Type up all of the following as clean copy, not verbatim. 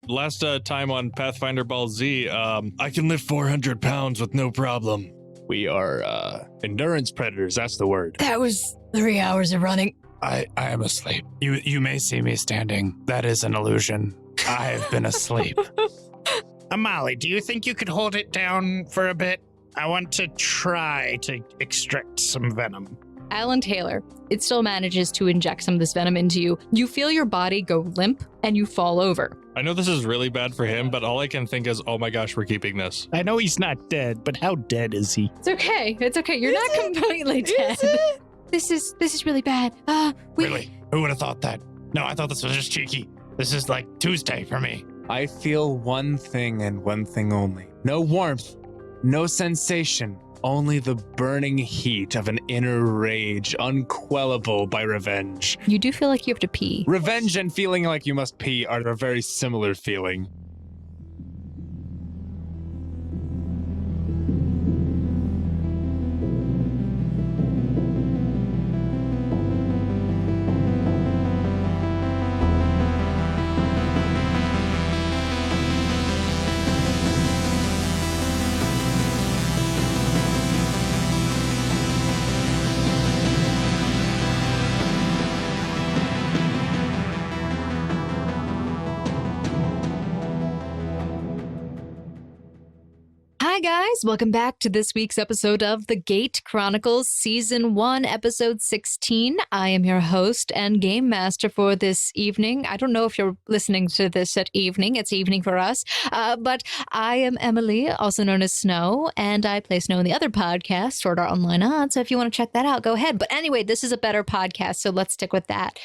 Last time on Pathfinder Ball Z, I can lift 400 pounds with no problem. We are endurance predators, that's the word. That was 3 hours of running. I am asleep. You may see me standing. That is an illusion. I have been asleep. Amali, do you think you could hold it down for a bit? I want to try to extract some venom. Allan Taylor, it still manages to inject some of this venom into you. You feel your body go limp and you fall over. I know this is really bad for him, but all I can think is, oh my gosh, we're keeping this. I know he's not dead, but how dead is he? It's okay. It's okay. You're not completely dead. This is really bad. Really? Who would have thought that? No, I thought this was just cheeky. This is like Tuesday for me. I feel one thing and one thing only. No warmth, no sensation, only the burning heat of an inner rage, unquellable by revenge. You do feel like you have to pee. Revenge and feeling like you must pee are a very similar feeling. Hi guys, welcome back to this week's episode of the Gate Chronicles Season 1, Episode 16. I am your host and game master for this evening. I don't know if you're listening to this at evening. It's evening for us. But I am Emily, also known as Snow, and I play Snow in the other podcast, Sword Art Online On. So if you want to check that out, go ahead. But anyway, this is a better podcast, so let's stick with that.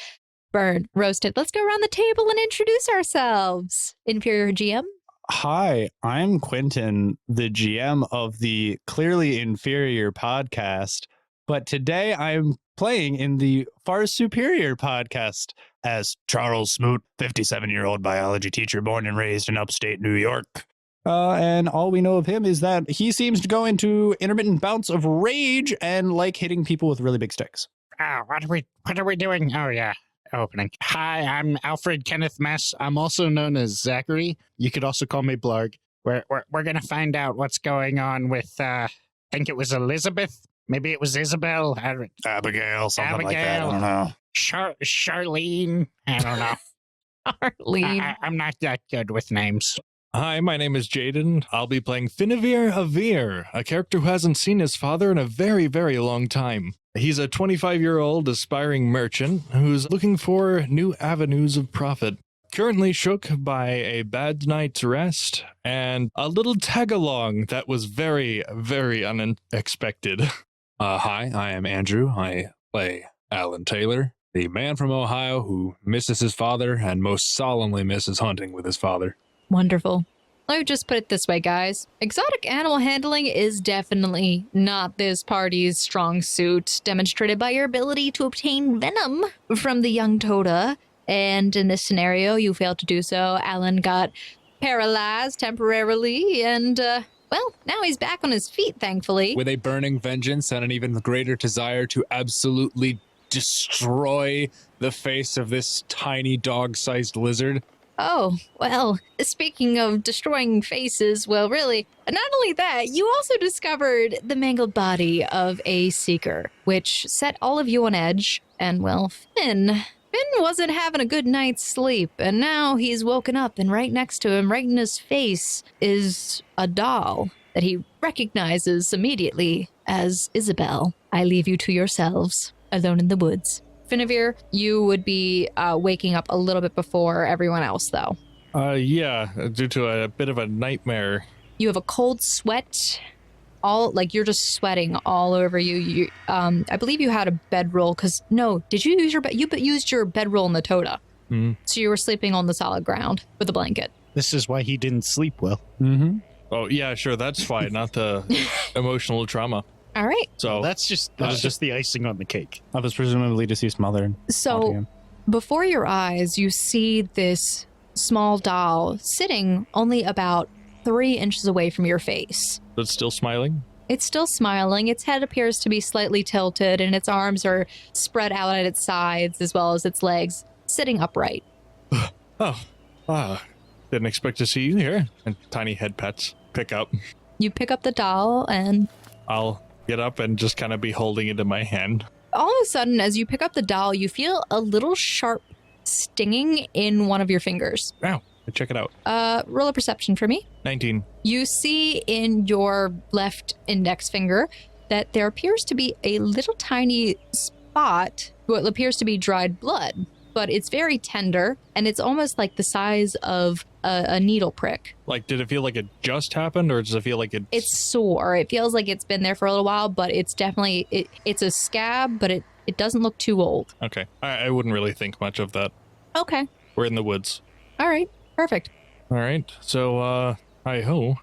Burn, roasted. Let's go around the table and introduce ourselves. Inferior GM. Hi, I'm Quentin, the GM of the Clearly Inferior podcast, but today I'm playing in the Far Superior podcast as Charles Smoot, 57-year-old biology teacher born and raised in upstate New York. And all we know of him is that he seems to go into intermittent bouts of rage and like hitting people with really big sticks. What are we doing? Oh, yeah. Opening. Hi, I'm Alfred Kenneth Mess. I'm also known as Zachary. You could also call me Blarg. We're gonna find out what's going on with I think it was Elizabeth. Maybe it was Isabelle. Abigail, something like that. I don't know. Charlene. I don't know. Arlene. I'm not that good with names. Hi, my name is Jaden. I'll be playing Finevere Avir, a character who hasn't seen his father in a very, very long time. He's a 25-year-old aspiring merchant who's looking for new avenues of profit. Currently shook by a bad night's rest and a little tag-along that was very, very unexpected. Hi, I am Andrew. I play Allan Taylor, the man from Ohio who misses his father and most solemnly misses hunting with his father. Wonderful. Let me just put it this way, guys. Exotic animal handling is definitely not this party's strong suit, demonstrated by your ability to obtain venom from the young touda. And in this scenario, you failed to do so. Allan got paralyzed temporarily, and, well, now he's back on his feet, thankfully. With a burning vengeance and an even greater desire to absolutely destroy the face of this tiny dog-sized lizard. Oh, well, speaking of destroying faces, well, really, not only that, you also discovered the mangled body of a seeker, which set all of you on edge. And, well, Finn wasn't having a good night's sleep, and now he's woken up, and right next to him, right in his face, is a doll that he recognizes immediately as Isabelle. I leave you to yourselves, alone in the woods. Finevere, you would be waking up a little bit before everyone else, though. Yeah, due to a bit of a nightmare. You have a cold sweat, you're just sweating all over you. I believe you had a bedroll, did you use you used your bedroll in the touda. Mm-hmm. So you were sleeping on the solid ground with a blanket. This is why he didn't sleep well. Mm-hmm. Oh, yeah, sure, that's fine, not the emotional trauma. All right. So that's just the icing on the cake. Of his presumably deceased mother. So before your eyes, you see this small doll sitting only about 3 inches away from your face. It's still smiling? It's still smiling. Its head appears to be slightly tilted, and its arms are spread out at its sides, as well as its legs, sitting upright. Didn't expect to see you here. And tiny head pets. Pick up. You pick up the doll, and I'll get up and just kind of be holding it in my hand. all of a sudden, as you pick up the doll, you feel a little sharp stinging in one of your fingers. Wow. Check it out. Roll a perception for me. 19. You see in your left index finger that there appears to be a little tiny spot, what appears to be dried blood, but it's very tender, and it's almost like the size of a needle prick. Like, did it feel like it just happened, or does it feel like It's sore. It feels like it's been there for a little while, but it's definitely, it's a scab, but it doesn't look too old. Okay. I wouldn't really think much of that. Okay. We're in the woods. All right. Perfect. All right. So, hi-ho.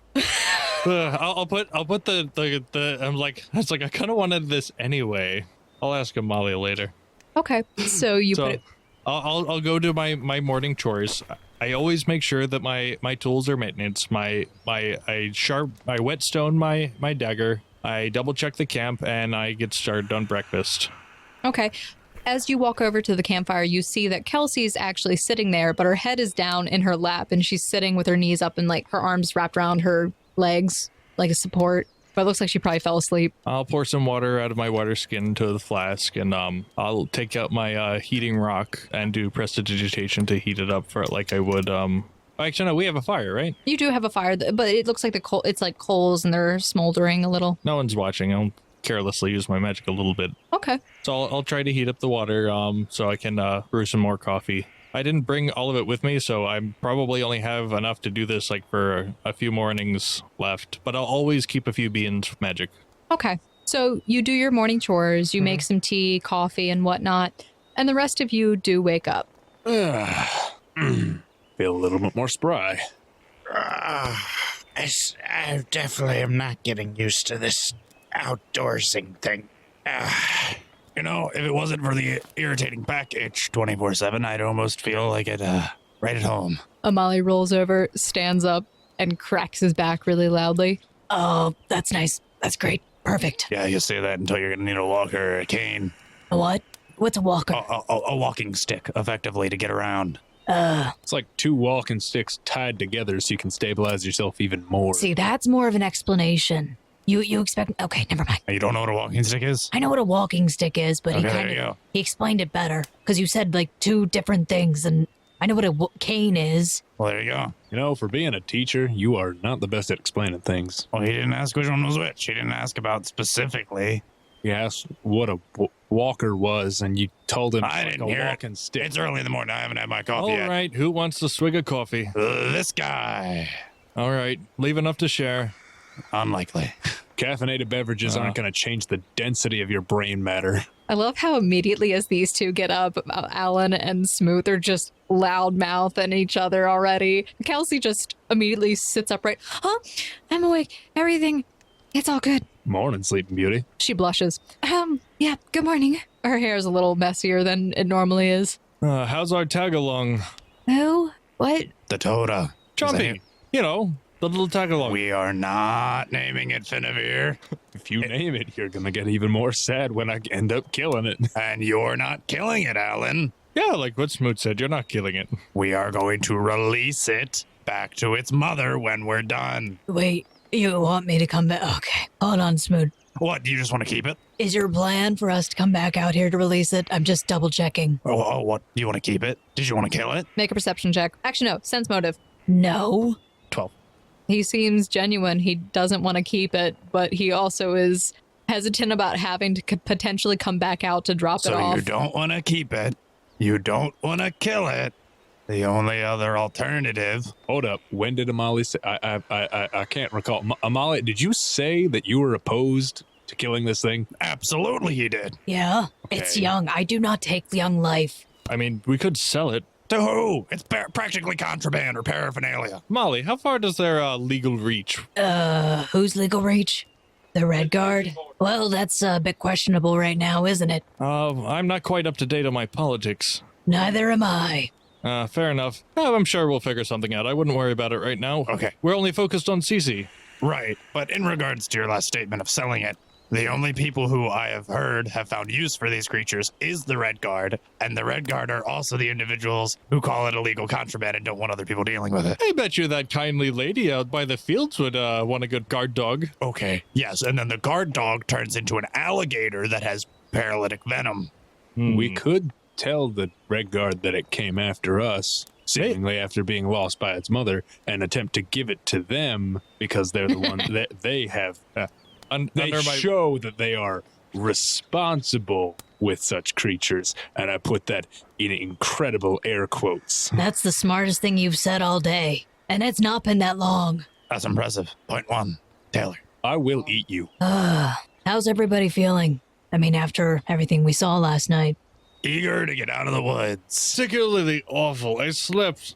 I'll put the I'm like, it's like I kind of wanted this anyway. I'll ask Amalia later. Okay. So you put it. I'll go do my morning chores. I always make sure that my tools are maintenance. I whetstone my dagger. I double check the camp, and I get started on breakfast. Okay. As you walk over to the campfire, you see that Kelsey's actually sitting there, but her head is down in her lap, and she's sitting with her knees up and like her arms wrapped around her legs like a support. But it looks like she probably fell asleep. I'll pour some water out of my water skin into the flask, and I'll take out my heating rock and do prestidigitation to heat it up for it like I would. Actually, no, we have a fire, right? You do have a fire, but it looks like it's like coals and they're smoldering a little. No one's watching. I'll carelessly use my magic a little bit. Okay. So I'll try to heat up the water so I can brew some more coffee. I didn't bring all of it with me, so I probably only have enough to do this like for a few mornings left, but I'll always keep a few beans of magic. Okay. So you do your morning chores, you make some tea, coffee, and whatnot, and the rest of you do wake up. Feel a little bit more spry. I definitely am not getting used to this outdoorsing thing. You know, if it wasn't for the irritating back itch 24/7, I'd almost feel like it right at home. Amali rolls over, stands up, and cracks his back really loudly. Oh, that's nice. That's great. Perfect. Yeah, you say that until you're gonna need a walker or a cane. A what? What's a walker? A walking stick, effectively, to get around. It's like two walking sticks tied together so you can stabilize yourself even more. See, that's more of an explanation. You expect... Okay, never mind. You don't know what a walking stick is? I know what a walking stick is, but he explained it better. Because you said, like, two different things, and I know what a cane is. Well, there you go. You know, for being a teacher, you are not the best at explaining things. Well, he didn't ask which one was which. He didn't ask about specifically. He asked what a walker was, and you told him I like didn't a hear walking it. stick. It's early in the morning. I haven't had my coffee All yet. right, who wants to swig a coffee? This guy. All right, leave enough to share. Unlikely. Caffeinated beverages aren't going to change the density of your brain matter. I love how immediately as these two get up, Allan and Smooth are just loud-mouthing each other already. Kelsey just immediately sits upright. Huh? I'm awake. Everything. It's all good. Morning, Sleeping Beauty. She blushes. Yeah, good morning. Her hair is a little messier than it normally is. How's our tag-along? Who? What? The touda. Chompy. You know, the little tag-along. We are not naming it Finavir. If you name it, you're going to get even more sad when I end up killing it. And you're not killing it, Allan. Yeah, like what Smoot said, you're not killing it. We are going to release it back to its mother when we're done. Wait, you want me to come back? Okay, hold on, Smoot. What, do you just want to keep it? Is your plan for us to come back out here to release it? I'm just double checking. Oh, what? Do you want to keep it? Did you want to kill it? Make a perception check. Actually, no, sense motive. No. 12. He seems genuine. He doesn't want to keep it, but he also is hesitant about having to potentially come back out to drop it off. So you don't want to keep it. You don't want to kill it. The only other alternative. Hold up. When did Amali say? I can't recall. Amali, did you say that you were opposed to killing this thing? Absolutely he did. Yeah, it's young. I do not take young life. I mean, we could sell it. To who? It's practically contraband or paraphernalia. Molly, how far does their legal reach? Who's legal reach? The Red Guard? Well, that's a bit questionable right now, isn't it? I'm not quite up to date on my politics. Neither am I. Fair enough. I'm sure we'll figure something out. I wouldn't worry about it right now. Okay. We're only focused on Cece. Right, but in regards to your last statement of selling it, The only people who I have heard have found use for these creatures is the Red Guard, and the Red Guard are also the individuals who call it illegal contraband and don't want other people dealing with it. I bet you that kindly lady out by the fields would want a good guard dog. Okay, yes, and then the guard dog turns into an alligator that has paralytic venom. We could tell the Red Guard that it came after us, seemingly after being lost by its mother, and attempt to give it to them because they're the one that they have. They show that they are responsible with such creatures, and I put that in incredible air quotes. That's the smartest thing you've said all day, and it's not been that long. That's impressive. Point one, Taylor. I will eat you. How's everybody feeling? I mean, after everything we saw last night. Eager to get out of the woods. Particularly awful. I slept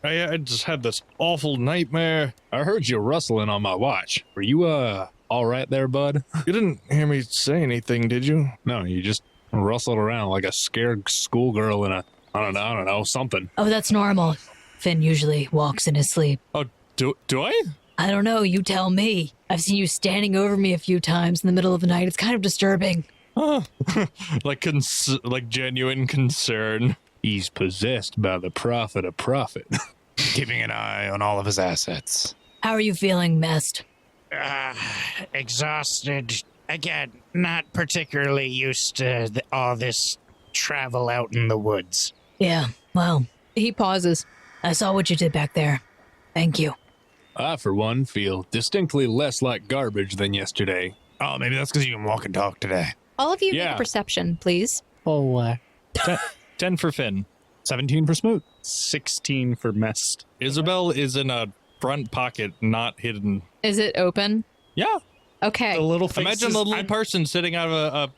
I just had this awful nightmare. I heard you rustling on my watch. Were you, all right there, bud? You didn't hear me say anything, did you? No, you just rustled around like a scared schoolgirl in I don't know, something. Oh, that's normal. Finn usually walks in his sleep. Oh, do I? I don't know, you tell me. I've seen you standing over me a few times in the middle of the night. It's kind of disturbing. Like genuine concern. He's possessed by the prophet of profit. Keeping an eye on all of his assets. How are you feeling, Mest? Exhausted. Again, not particularly used to all this travel out in the woods. Yeah, well, he pauses. I saw what you did back there. Thank you. I, for one, feel distinctly less like garbage than yesterday. Oh, maybe that's because you can walk and talk today. All of you Yeah. make a perception, please. 10 for Finn. 17 for Smoot. 16 for Mest. Isabelle is in a front pocket, not hidden. Is it open? Yeah. Okay. The little faces. Imagine the little person sitting out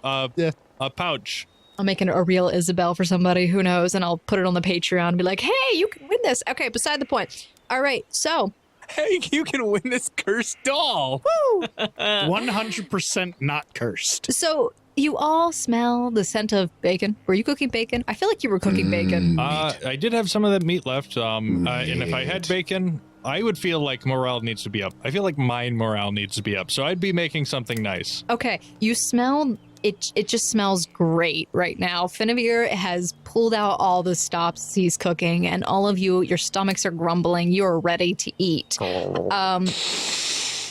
of a pouch. I'll make a real Isabelle for somebody, who knows, and I'll put it on the Patreon and be like, hey, you can win this. Okay, beside the point. All right, so. Hey, you can win this cursed doll. Woo! 100% not cursed. So you all smell the scent of bacon. Were you cooking bacon? I feel like you were cooking bacon. I did have some of that meat left. And if I had bacon, I would feel like morale needs to be up. I feel like my morale needs to be up. So I'd be making something nice. Okay, you smell it. It just smells great right now. Finavir has pulled out all the stops he's cooking, and all of you, your stomachs are grumbling. You are ready to eat.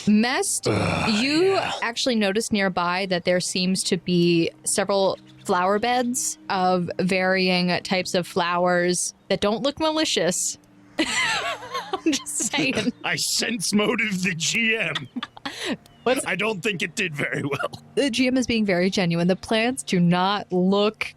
Mest, you actually notice nearby that there seems to be several flower beds of varying types of flowers that don't look malicious. I'm just saying. I sense motive the GM. I don't think it did very well. The GM is being very genuine. The plants do not look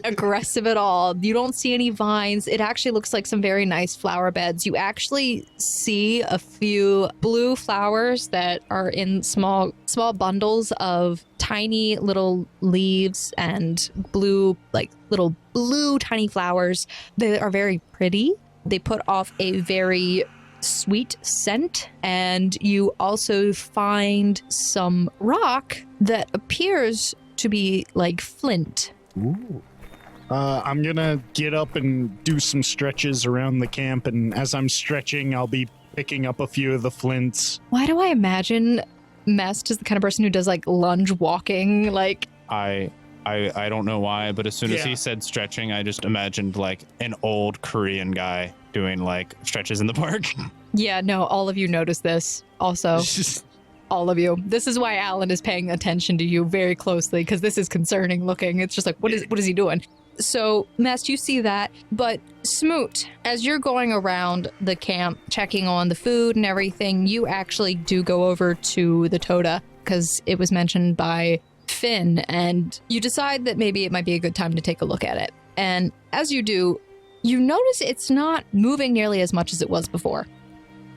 aggressive at all. You don't see any vines. It actually looks like some very nice flower beds. You actually see a few blue flowers that are in small bundles of tiny little leaves and blue, like little blue tiny flowers. They are very pretty. They put off a very sweet scent, and you also find some rock that appears to be like flint. Ooh. I'm gonna get up and do some stretches around the camp, and as I'm stretching, I'll be picking up a few of the flints. Why do I imagine Mest is the kind of person who does like lunge walking? Like I don't know why, but as soon as he said stretching, I just imagined like an old Korean guy doing like stretches in the park. Yeah, no, all of you notice this also. All of you. This is why Allan is paying attention to you very closely, because this is concerning looking. It's just like, what is he doing? So, Mest, you see that, but Smoot, as you're going around the camp, checking on the food and everything, you actually do go over to the touda, because it was mentioned by Finn, and you decide that maybe it might be a good time to take a look at it. And as you do, you notice it's not moving nearly as much as it was before.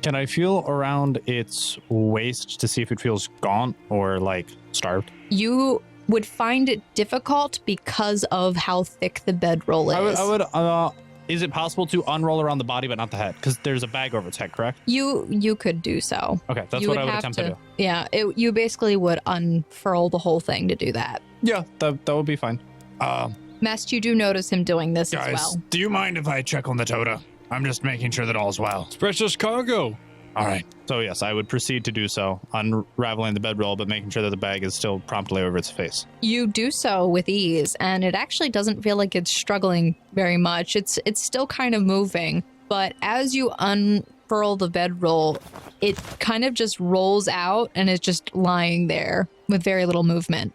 Can I feel around its waist to see if it feels gaunt or like starved? You would find it difficult because of how thick the bedroll is. I would is it possible to unroll around the body but not the head? Because there's a bag over its head, correct? You could do so. Okay, that's You what I would have attempt to do. Yeah, you basically would unfurl the whole thing to do that. Yeah, that would be fine. Mest, you do notice him doing this Guys, as well. do you mind if I check on the touda? I'm just making sure that all's well. It's precious cargo. All right. So yes, I would proceed to do so, unraveling the bedroll, but making sure that the bag is still promptly over its face. You do so with ease, and it actually doesn't feel like it's struggling very much. It's still kind of moving, but as you unfurl the bedroll, it kind of just rolls out and is just lying there with very little movement.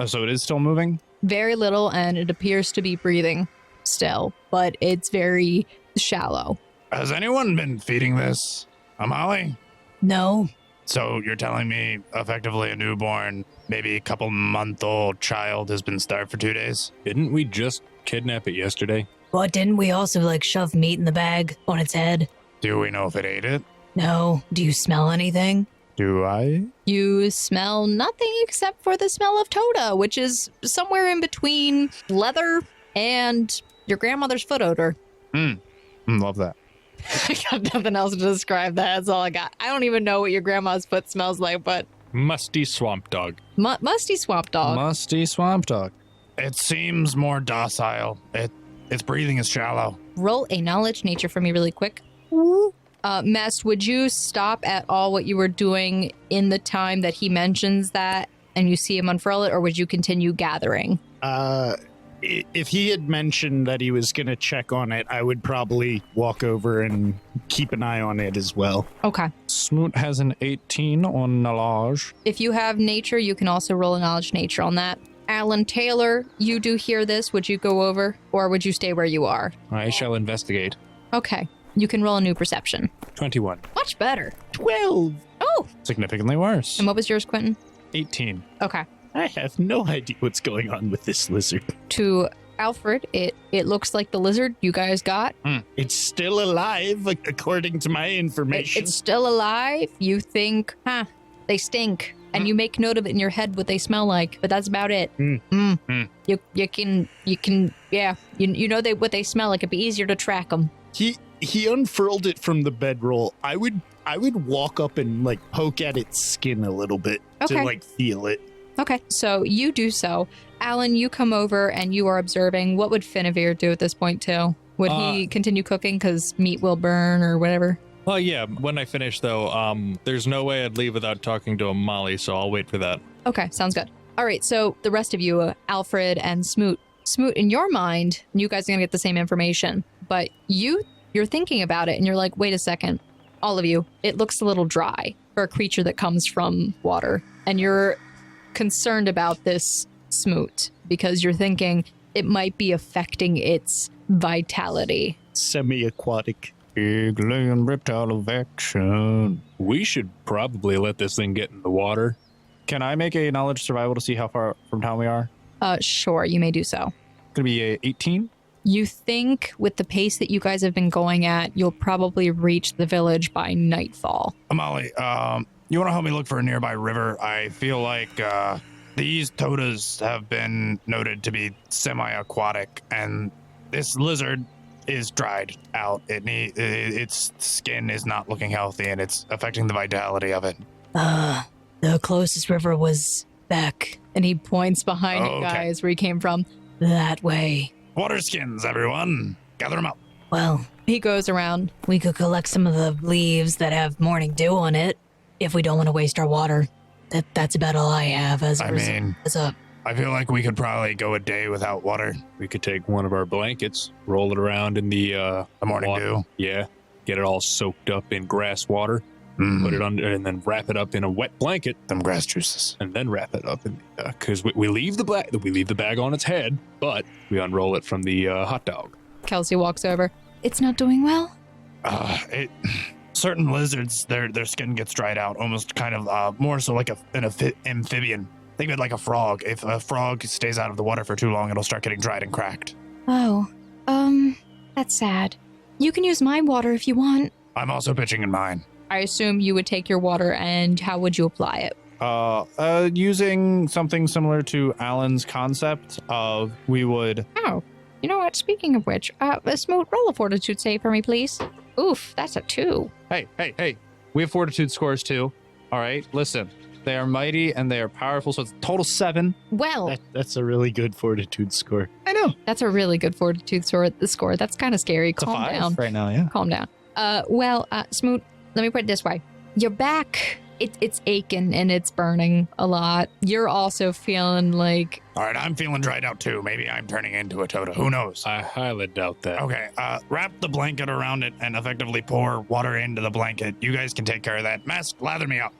So it is still moving? Very little, and it appears to be breathing still, but it's very shallow. Has anyone been feeding this? Amali? No. So you're telling me effectively a newborn, maybe a couple-month-old child has been starved for 2 days? Didn't we just kidnap it yesterday? What, didn't we also, shove meat in the bag on its head? Do we know if it ate it? No. Do you smell anything? Do I? You smell nothing except for the smell of touda, which is somewhere in between leather and your grandmother's foot odor. Love that. I got nothing else to describe that. That's all I got. I don't even know what your grandma's foot smells like, but Musty swamp dog. musty swamp dog. Musty swamp dog. It seems more docile. Its breathing is shallow. Roll a knowledge nature for me really quick. Mest, would you stop at all what you were doing in the time that he mentions that and you see him unfurl it, or would you continue gathering? If he had mentioned that he was going to check on it, I would probably walk over and keep an eye on it as well. Okay. Smoot has an 18 on knowledge. If you have nature, you can also roll a knowledge nature on that. Allan Taylor, you do hear this. Would you go over, or would you stay where you are? I shall investigate. Okay. You can roll a new perception. 21. Much better. 12. Oh, Significantly worse. and what was yours, Quentin? 18. Okay. I have no idea what's going on with this lizard. To Alfred, it looks like the lizard you guys got. It's still alive, according to my information. It's still alive. You think, they stink. And you make note of it in your head what they smell like, but that's about it. You can, what they smell like. It'd be easier to track them. He unfurled it from the bedroll. I would walk up and poke at its skin a little bit to feel it. Okay, so you do so. Allan, you come over and you are observing. What would Finavir do at this point too? Would he continue cooking because meat will burn or whatever? Well, yeah, when I finish, though, there's no way I'd leave without talking to Amali, so I'll wait for that. Okay, sounds good. All right, so the rest of you, Alfred and Smoot. Smoot, in your mind, you guys are going to get the same information, but you're thinking about it and you're like, wait a second, all of you, it looks a little dry for a creature that comes from water. And you're concerned about this, Smoot, because you're thinking it might be affecting its vitality. Semi-aquatic. Big land reptile of action. We should probably let this thing get in the water. Can I make a knowledge survival to see how far from town we are? Sure, you may do so. Gonna be a 18. You think with the pace that you guys have been going at, you'll probably reach the village by nightfall. Amali, you want to help me look for a nearby river? I feel like these toudas have been noted to be semi-aquatic, and this lizard is dried out. Its skin is not looking healthy, and it's affecting the vitality of it. The closest river was back And he points behind you Okay. guys where he came from. that way. Water skins, everyone. Gather them up. Well, He goes around. we could collect some of the leaves that have morning dew on it if we don't want to waste our water. That's about all I have as I a I feel like we could probably go a day without water. We could take one of our blankets, roll it around in the The morning water. dew. Yeah, get it all soaked up in grass water, put it under, and then wrap it up in a wet blanket, Them grass juices. and then wrap it up in because we leave the bag on its head, but we unroll it from the hot dog. Kelsey walks over. It's not doing well? Certain lizards, their skin gets dried out, almost kind of more so like an amphibian. Think of it like a frog. If a frog stays out of the water for too long, it'll start getting dried and cracked. Oh, that's sad. You can use my water if you want. I'm also pitching in mine. I assume you would take your water, and how would you apply it? Using something similar to Allan's concept of we would. Oh, you know what? Speaking of which, Smoot, roll a fortitude save for me, please. Oof, that's a 2. Hey. We have fortitude scores too. All right, listen. They are mighty and they are powerful, so it's total 7. Well, That's a really good fortitude score. I know. that's a really good fortitude score. That's kind of scary. It's a Calm 5 down. right now, yeah. Calm down. Smoot, let me put it this way. Your back, it's aching and it's burning a lot. You're also feeling like... All right, I'm feeling dried out too. Maybe I'm turning into a touda. Who knows? I highly doubt that. Okay, wrap the blanket around it and effectively pour water into the blanket. You guys can take care of that. Mask, lather me up.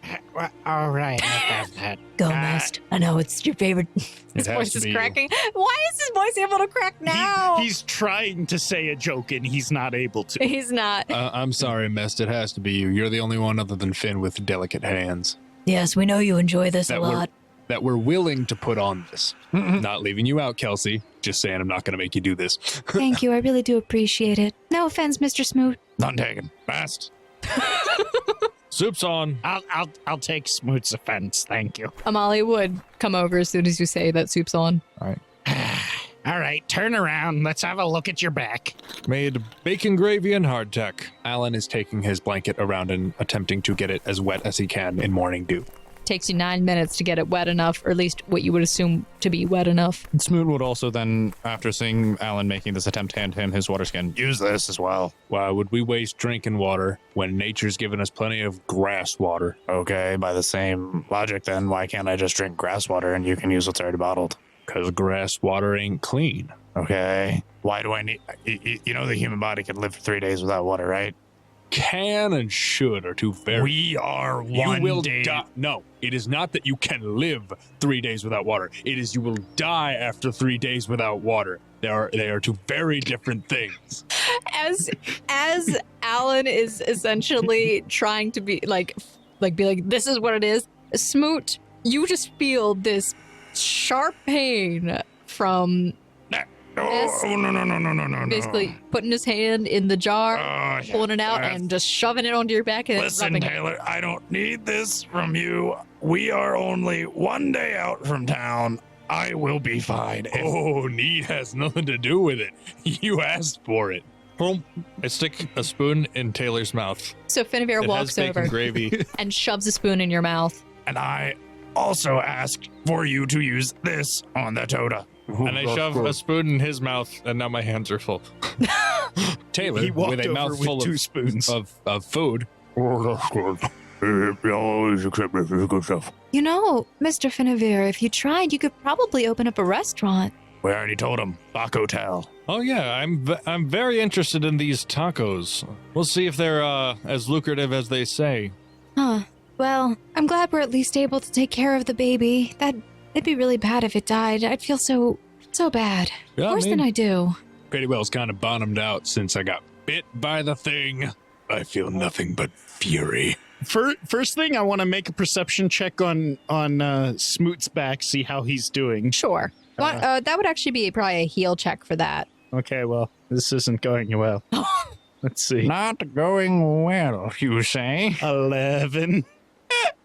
All right, I'll have that. Go, Mast. I know it's your favorite. His voice is cracking. Why is his voice able to crack now? He's trying to say a joke and he's not able to. He's not. I'm sorry, Mest. It has to be you. You're the only one other than Finn with delicate hands. Yes, we know you enjoy this a lot. That we're willing to put on this. Not leaving you out, Kelsey. Just saying I'm not going to make you do this. Thank you. I really do appreciate it. No offense, Mr. Smoot. None taken. Fast. Soup's on. I'll take Smoot's offense. Thank you. Amali would come over as soon as you say that soup's on. All right. All right, turn around. Let's have a look at your back. Made bacon gravy and hardtack. Allan is taking his blanket around and attempting to get it as wet as he can in morning dew. Takes you 9 minutes to get it wet enough, or at least what you would assume to be wet enough. Smoot would also then, after seeing Allan making this attempt, hand him his water skin. Use this as well. Why would we waste drinking water when nature's given us plenty of grass water? Okay, by the same logic then, why can't I just drink grass water and you can use what's already bottled? Because grass water ain't clean. Okay. Why do I need... You know the human body can live for 3 days without water, right? Can and should are two very... We are You one will day... die. No, it is not that you can live 3 days without water. It is you will die after 3 days without water. They are two very different things. As Allan is essentially trying to be like this is what it is. Smoot, you just feel this sharp pain from No. basically putting his hand in the jar, pulling it out, and just shoving it onto your back and Listen, rubbing Taylor, I don't need this from you. We are only 1 day out from town. I will be fine. Oh, need has nothing to do with it. You asked for it. I stick a spoon in Taylor's mouth. it. So Finavir It walks has bacon over gravy. and shoves a spoon in your mouth. And I also asked for you to use this on the touda. And I shove a spoon in his mouth, and now my hands are full. Taylor, He walked with a over mouthful with 2 spoons. of food, You know, Mr. Finavir, if you tried, you could probably open up a restaurant. We already told him. Bacotel. Oh yeah, I'm very interested in these tacos. We'll see if they're as lucrative as they say. Huh. Well, I'm glad we're at least able to take care of the baby. It'd be really bad if it died. I'd feel so bad. Yeah, Worse than I do. pretty well's kind of bottomed out since I got bit by the thing. I feel nothing but fury. First thing, I want to make a perception check on Smoot's back, see how he's doing. Sure. That would actually be probably a heal check for that. Okay, well, this isn't going well. Let's see. Not going well, you say? 11.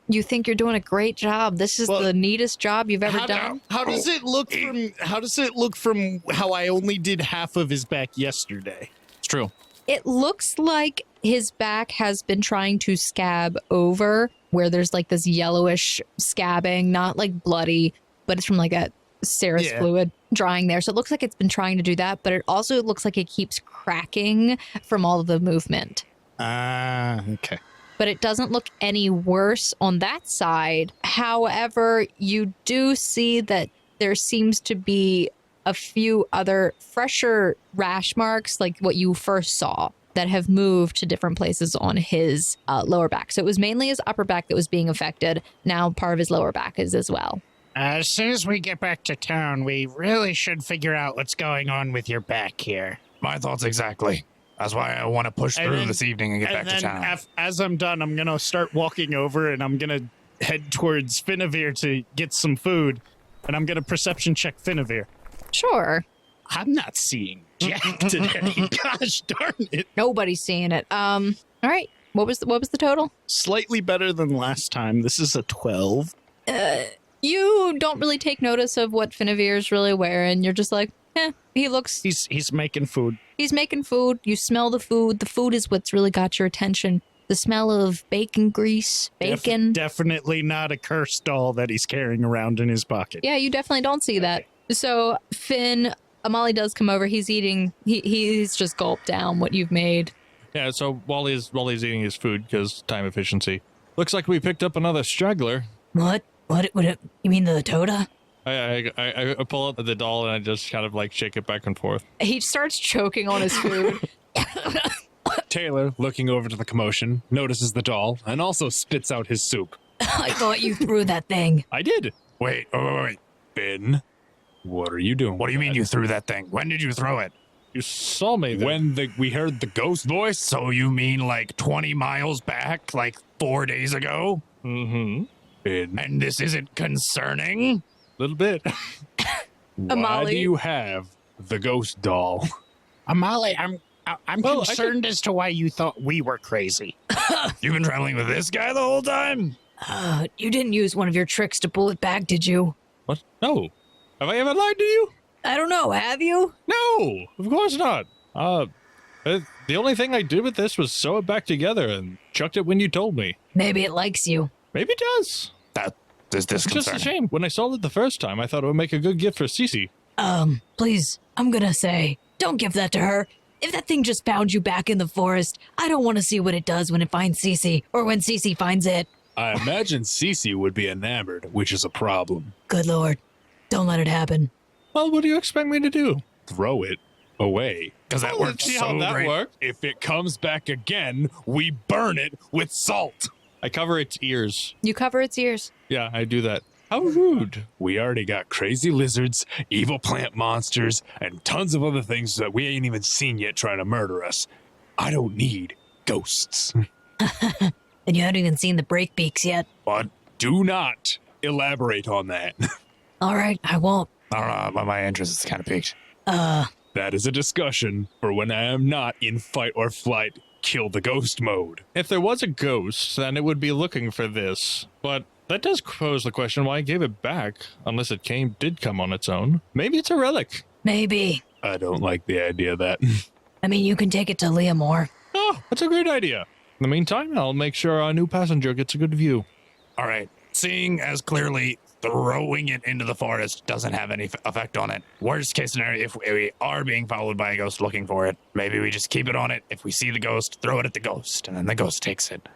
You think you're doing a great job. This is the neatest job you've ever done. How does it look from how I only did half of his back yesterday? It's true. It looks like his back has been trying to scab over, where there's like this yellowish scabbing, not like bloody, but it's from like a serous fluid drying there. So it looks like it's been trying to do that, but it also looks like it keeps cracking from all of the movement. Okay. But it doesn't look any worse on that side. However, you do see that there seems to be a few other fresher rash marks, like what you first saw, that have moved to different places on his lower back. So it was mainly his upper back that was being affected. Now part of his lower back is as well. As soon as we get back to town, we really should figure out what's going on with your back here. My thoughts exactly. That's why I want to push through this evening and get back to town. As I'm done, I'm going to start walking over and I'm going to head towards Finavir to get some food. And I'm going to perception check Finavir. Sure. I'm not seeing Jack today. Gosh darn it. Nobody's seeing it. All right. What was the total? Slightly better than last time. This is a 12. You don't really take notice of what Finavir's really wearing. You're just like, he looks... He's making food. He's making food. You smell the food. The food is what's really got your attention. The smell of bacon grease, bacon. Definitely not a cursed doll that he's carrying around in his pocket. Yeah, you definitely don't see that. So Finn, Amali does come over. He's eating. He's just gulped down what you've made. Yeah, so while he's eating his food, because time efficiency, looks like we picked up another straggler. What? You mean the touda? I pull out the doll and I just kind of like shake it back and forth. He starts choking on his food. Taylor, looking over to the commotion, notices the doll and also spits out his soup. I thought you threw that thing. I did. Wait. Ben, what are you doing? What do you mean you threw that thing? When did you throw it? You saw me then. When we heard the ghost voice? So you mean like 20 miles back, like 4 days ago? Mm-hmm. Ben, And this isn't concerning? A little bit. why Amali? do you have the ghost doll? Amali, I'm Well, concerned as to why you thought we were crazy. You've been traveling with this guy the whole time? You didn't use one of your tricks to pull it back, did you? What? No. Have I ever lied to you? I don't know, have you? No, of course not. The only thing I did with this was sew it back together and chucked it when you told me. Maybe it likes you. Maybe it does. That is It's just a disconcerting. shame. When I sold it the first time, I thought it would make a good gift for Cece. Please, I'm gonna say, don't give that to her. If that thing just found you back in the forest, I don't want to see what it does when it finds Cece, or when Cece finds it. I imagine Cece would be enamored, which is a problem. Good lord. Don't let it happen. Well, what do you expect me to do? Throw it away. Because that Oh, works see so how that great. worked? If it comes back again, we burn it with salt. I cover its ears. You cover its ears. Yeah, I do that. How rude. We already got crazy lizards, evil plant monsters, and tons of other things that we ain't even seen yet trying to murder us. I don't need ghosts. And you haven't even seen the breakbeaks yet. But do not elaborate on that. All right, I won't. I don't know, but my interest is kind of piqued. That is a discussion for when I am not in fight or flight, kill the ghost mode. If there was a ghost, then it would be looking for this. But that does pose the question why I gave it back, unless it did come on its own. Maybe it's a relic. Maybe. I don't like the idea of that. I mean, you can take it to Leomore. Oh, that's a great idea. In the meantime, I'll make sure our new passenger gets a good view. All right. Seeing as clearly throwing it into the forest doesn't have any effect on it. Worst case scenario, if we are being followed by a ghost looking for it, maybe we just keep it on it. If we see the ghost, throw it at the ghost, and then the ghost takes it.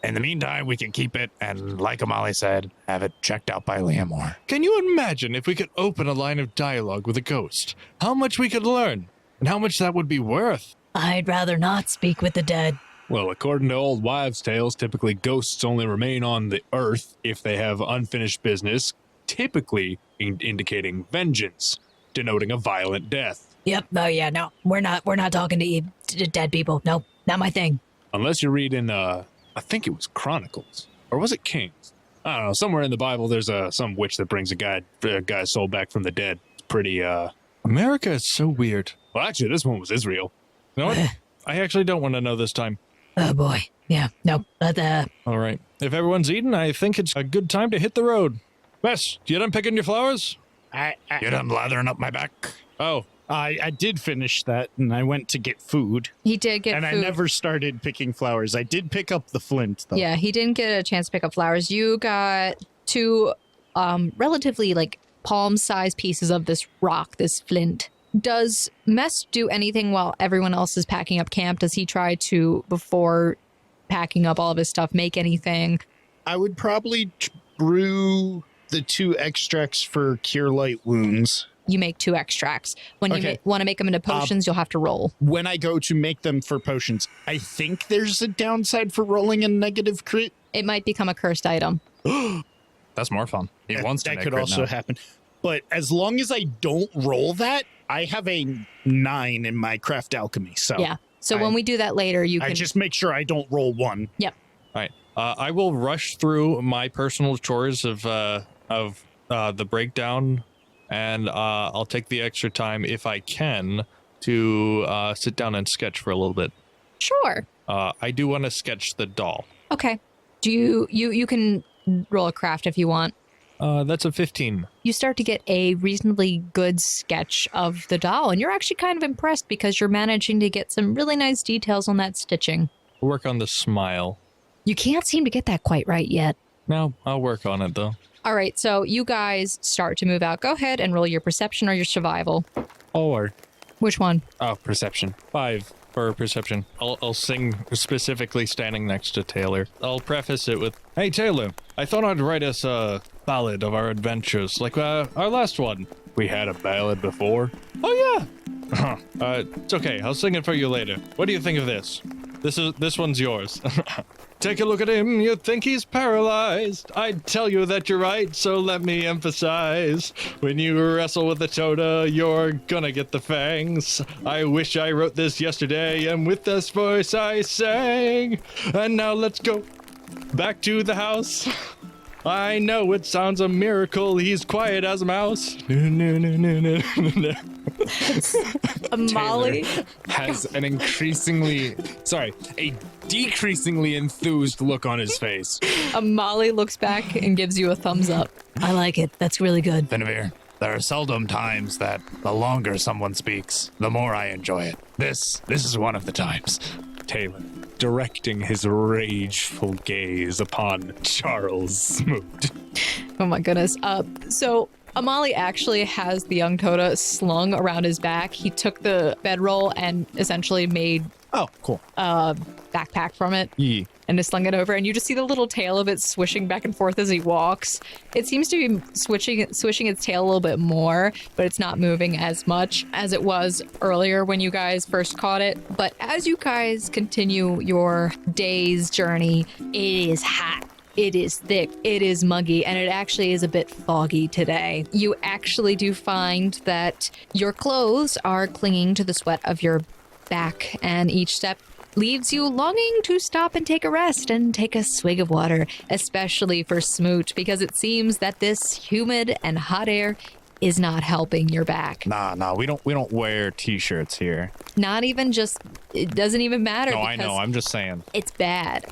In the meantime, we can keep it, and like Amali said, have it checked out by Leomore. Can you imagine if we could open a line of dialogue with a ghost? How much we could learn, and how much that would be worth? I'd rather not speak with the dead. Well, according to old wives' tales, typically ghosts only remain on the earth if they have unfinished business, typically indicating vengeance, denoting a violent death. Yep. Oh yeah. No, we're not talking to dead people. No, not my thing. Unless you're reading, I think it was Chronicles, or was it Kings? I don't know. Somewhere in the Bible, there's some witch that brings a guy's soul back from the dead. It's pretty. America is so weird. Well, actually, this one was Israel. You know what? I actually don't want to know this time. Oh boy. Yeah. No. All right. If everyone's eaten, I think it's a good time to hit the road. Bess, you done picking your flowers? You done lathering up my back? Oh, I did finish that, and I went to get food, He did get and food. I never started picking flowers. I did pick up the flint, though. Yeah, he didn't get a chance to pick up flowers. You got two relatively like palm-sized pieces of this rock, this flint. Does Mess do anything while everyone else is packing up camp? Does he try to, before packing up all of his stuff, make anything? I would probably brew the 2 extracts for cure light wounds. You make 2 extracts. When you Okay. want to make them into potions, you'll have to roll. When I go to make them for potions, I think there's a downside for rolling a negative crit. It might become a cursed item. That's more fun. He wants to that make could crit also now. happen. But as long as I don't roll that, I have a 9 in my craft alchemy. So Yeah. So when we do that later, you I can just make sure I don't roll 1. all right. I will rush through my personal chores of the breakdown, and I'll take the extra time if I can to sit down and sketch for a little bit. Sure. I do want to sketch the doll. Okay. Do you can roll a craft if you want. That's a 15. You start to get a reasonably good sketch of the doll, and you're actually kind of impressed because you're managing to get some really nice details on that stitching. Work on the smile. You can't seem to get that quite right yet. No, I'll work on it though. All right, so you guys start to move out. Go ahead and roll your perception or your survival. Or Which one? perception 5. or perception. I'll sing specifically standing next to Taylor. I'll preface it with, "Hey Taylor, I thought I'd write us a ballad of our adventures, like our last one." We had a ballad before. "Oh yeah." It's okay. I'll sing it for you later. What do you think of this? This one's yours. "Take a look at him, you think he's paralyzed. I'd tell you that you're right, so let me emphasize. When you wrestle with the touda, you're gonna get the fangs. I wish I wrote this yesterday, and with this voice I sang. And now let's go back to the house. I know it sounds a miracle, he's quiet as a mouse." Molly. Has a decreasingly enthused look on his face. Molly looks back and gives you a thumbs up. I like it. That's really good. Finavir, there are seldom times that the longer someone speaks, the more I enjoy it. This is one of the times. Taylor, directing his rageful gaze upon Charles Smoot. Oh my goodness. So Amali actually has the young Toda slung around his back. He took the bedroll and essentially made Oh, cool. a backpack from it Yee. and just slung it over. And you just see the little tail of it swishing back and forth as he walks. It seems to be swishing its tail a little bit more, but it's not moving as much as it was earlier when you guys first caught it. But as you guys continue your day's journey, it is hot. It is thick, it is muggy, and it actually is a bit foggy today. You actually do find that your clothes are clinging to the sweat of your back, and each step leaves you longing to stop and take a rest and take a swig of water, especially for Smoot, because it seems that this humid and hot air is not helping your back. Nah, we don't wear t-shirts here. Not even just, it doesn't even matter. No, I know. I'm just saying. It's bad.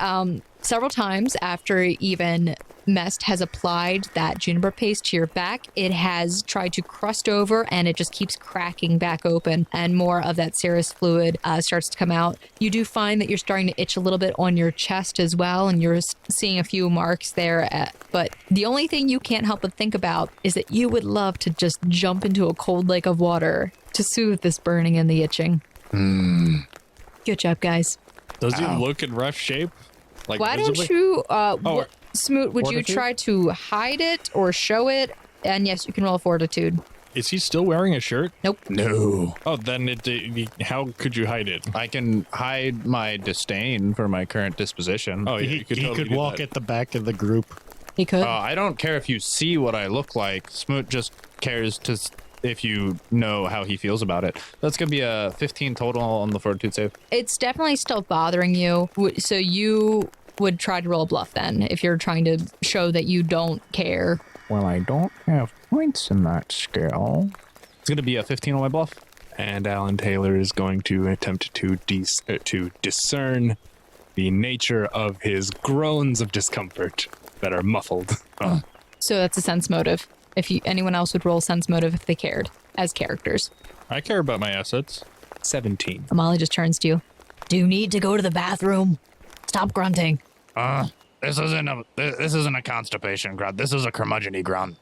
Several times after even Mest has applied that juniper paste to your back, it has tried to crust over and it just keeps cracking back open and more of that serous fluid starts to come out. You do find that you're starting to itch a little bit on your chest as well, and you're seeing a few marks there. But the only thing you can't help but think about is that you would love to just jump into a cold lake of water to soothe this burning and the itching. Good job, guys. Does he look in rough shape? Like, Why visibly? don't you, Smoot, would you Fortitude? try to hide it or show it? And yes, you can roll fortitude. Is he still wearing a shirt? No. Oh, then how could you hide it? I can hide my disdain for my current disposition. Oh, yeah, He you could totally could do walk that. at the back of the group. He could. I don't care if you see what I look like. Smoot just cares if you know how he feels about it. That's going to be a 15 total on the fortitude save. It's definitely still bothering you. So you would try to roll a bluff then if you're trying to show that you don't care. Well, I don't have points in that skill. It's going to be a 15 on my bluff. And Alan Taylor is going to attempt to discern the nature of his groans of discomfort that are muffled. So that's a sense motive. If anyone else would roll sense motive if they cared as characters. I care about my assets. 17. Amali just turns to you. Do you need to go to the bathroom? Stop grunting. This isn't a constipation grunt. This is a curmudgeon-y grunt.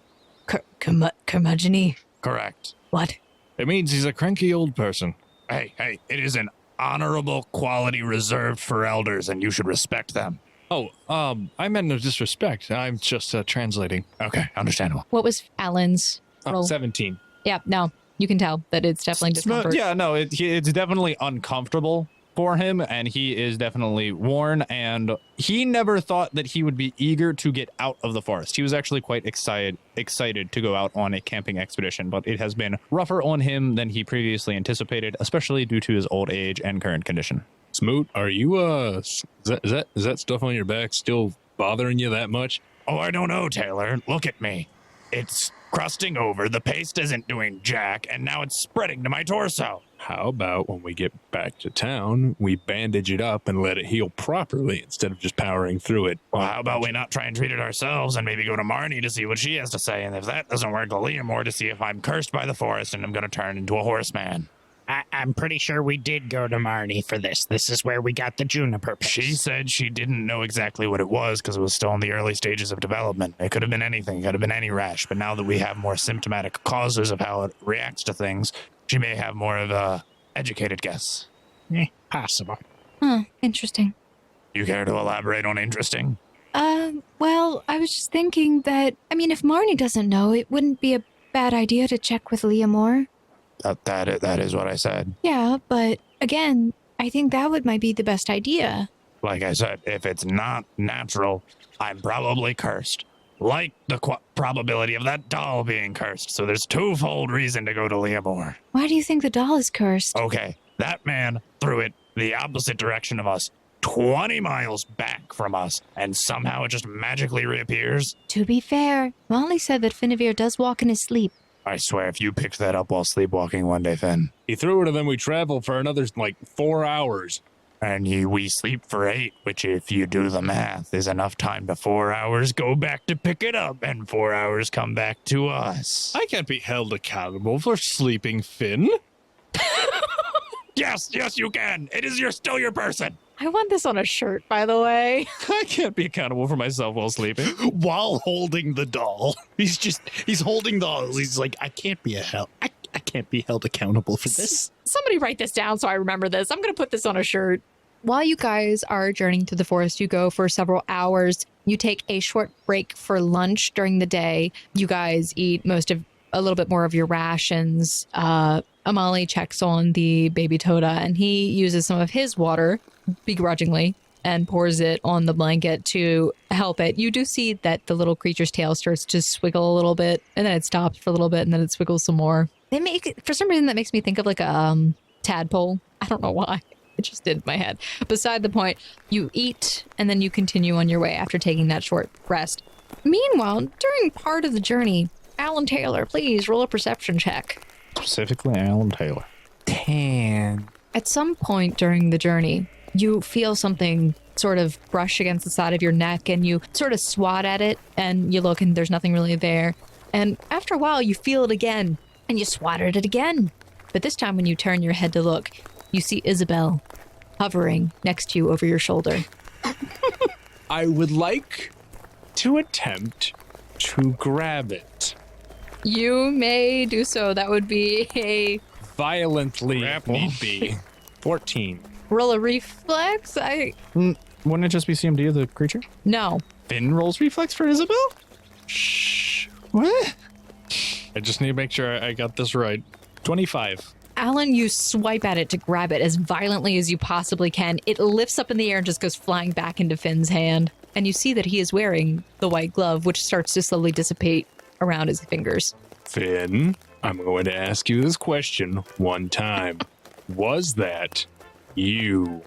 Curmudgeon-y? Correct. What? It means he's a cranky old person. Hey, it is an honorable quality reserved for elders, and you should respect them. Oh, I meant no disrespect. I'm just translating. Okay, understandable. What was Alan's roll? 17. Yeah, no, you can tell that it's definitely discomfort. Yeah, no, it's definitely uncomfortable for him, and he is definitely worn, and he never thought that he would be eager to get out of the forest. He was actually quite excited to go out on a camping expedition, but it has been rougher on him than he previously anticipated, especially due to his old age and current condition. Smoot, are you, is that stuff on your back still bothering you that much? Oh, I don't know, Taylor. Look at me. It's crusting over, the paste isn't doing jack, and now it's spreading to my torso. How about when we get back to town, we bandage it up and let it heal properly instead of just powering through it? Well, how about we not try and treat it ourselves and maybe go to Marnie to see what she has to say, and if that doesn't work, I'll leave more to see if I'm cursed by the forest and I'm going to turn into a horseman. I'm pretty sure we did go to Marnie for this. This is where we got the juniper paste. She said she didn't know exactly what it was because it was still in the early stages of development. It could have been anything. It could have been any rash. But now that we have more symptomatic causes of how it reacts to things, she may have more of a educated guess. Possible. Huh, interesting. You care to elaborate on interesting? Well, I was just thinking that, I mean, if Marnie doesn't know, it wouldn't be a bad idea to check with Leomore. That is what I said. Yeah, but again, I think that might be the best idea. Like I said, if it's not natural, I'm probably cursed. Like the probability of that doll being cursed. So there's twofold reason to go to Leomore. Why do you think the doll is cursed? Okay, that man threw it the opposite direction of us, 20 miles back from us, and somehow it just magically reappears. To be fair, Molly said that Finavir does walk in his sleep. I swear, if you picked that up while sleepwalking one day, Finn, He threw it and then we traveled for another, 4 hours. and we sleep for 8, which if you do the math, is enough time to 4 hours go back to pick it up, and 4 hours come back to us. I can't be held accountable for sleeping Finn. Yes, you can. It is still your person. I want this on a shirt, by the way. I can't be accountable for myself while sleeping. While holding the doll. He's holding the doll. He's like, I can't be held accountable for this. Somebody write this down so I remember this. I'm going to put this on a shirt. While you guys are journeying through the forest, you go for several hours. You take a short break for lunch during the day. You guys eat a little bit more of your rations. Amali checks on the baby Touda, and he uses some of his water, begrudgingly, and pours it on the blanket to help it. You do see that the little creature's tail starts to swiggle a little bit, and then it stops for a little bit, and then it swiggles some more. For some reason, that makes me think of like a tadpole. I don't know why. It just did in my head. Beside the point, you eat, and then you continue on your way after taking that short rest. Meanwhile, during part of the journey, Allan Taylor, please roll a perception check. Specifically, Allan Taylor. 10. At some point during the journey, you feel something sort of brush against the side of your neck, and you sort of swat at it, and you look, and there's nothing really there. And after a while, you feel it again, and you swat at it again. But this time when you turn your head to look, you see Isabelle hovering next to you over your shoulder. I would like to attempt to grab it. You may do so. That would be a Violently, if need be. 14. roll a reflex. Wouldn't it just be CMD of the creature? No. Finn rolls reflex for Isabelle? Shh. What? I just need to make sure I got this right. 25. Allan, you swipe at it to grab it as violently as you possibly can. It lifts up in the air and just goes flying back into Finn's hand. And you see that he is wearing the white glove, which starts to slowly dissipate around his fingers. Finn, I'm going to ask you this question one time. Was that you?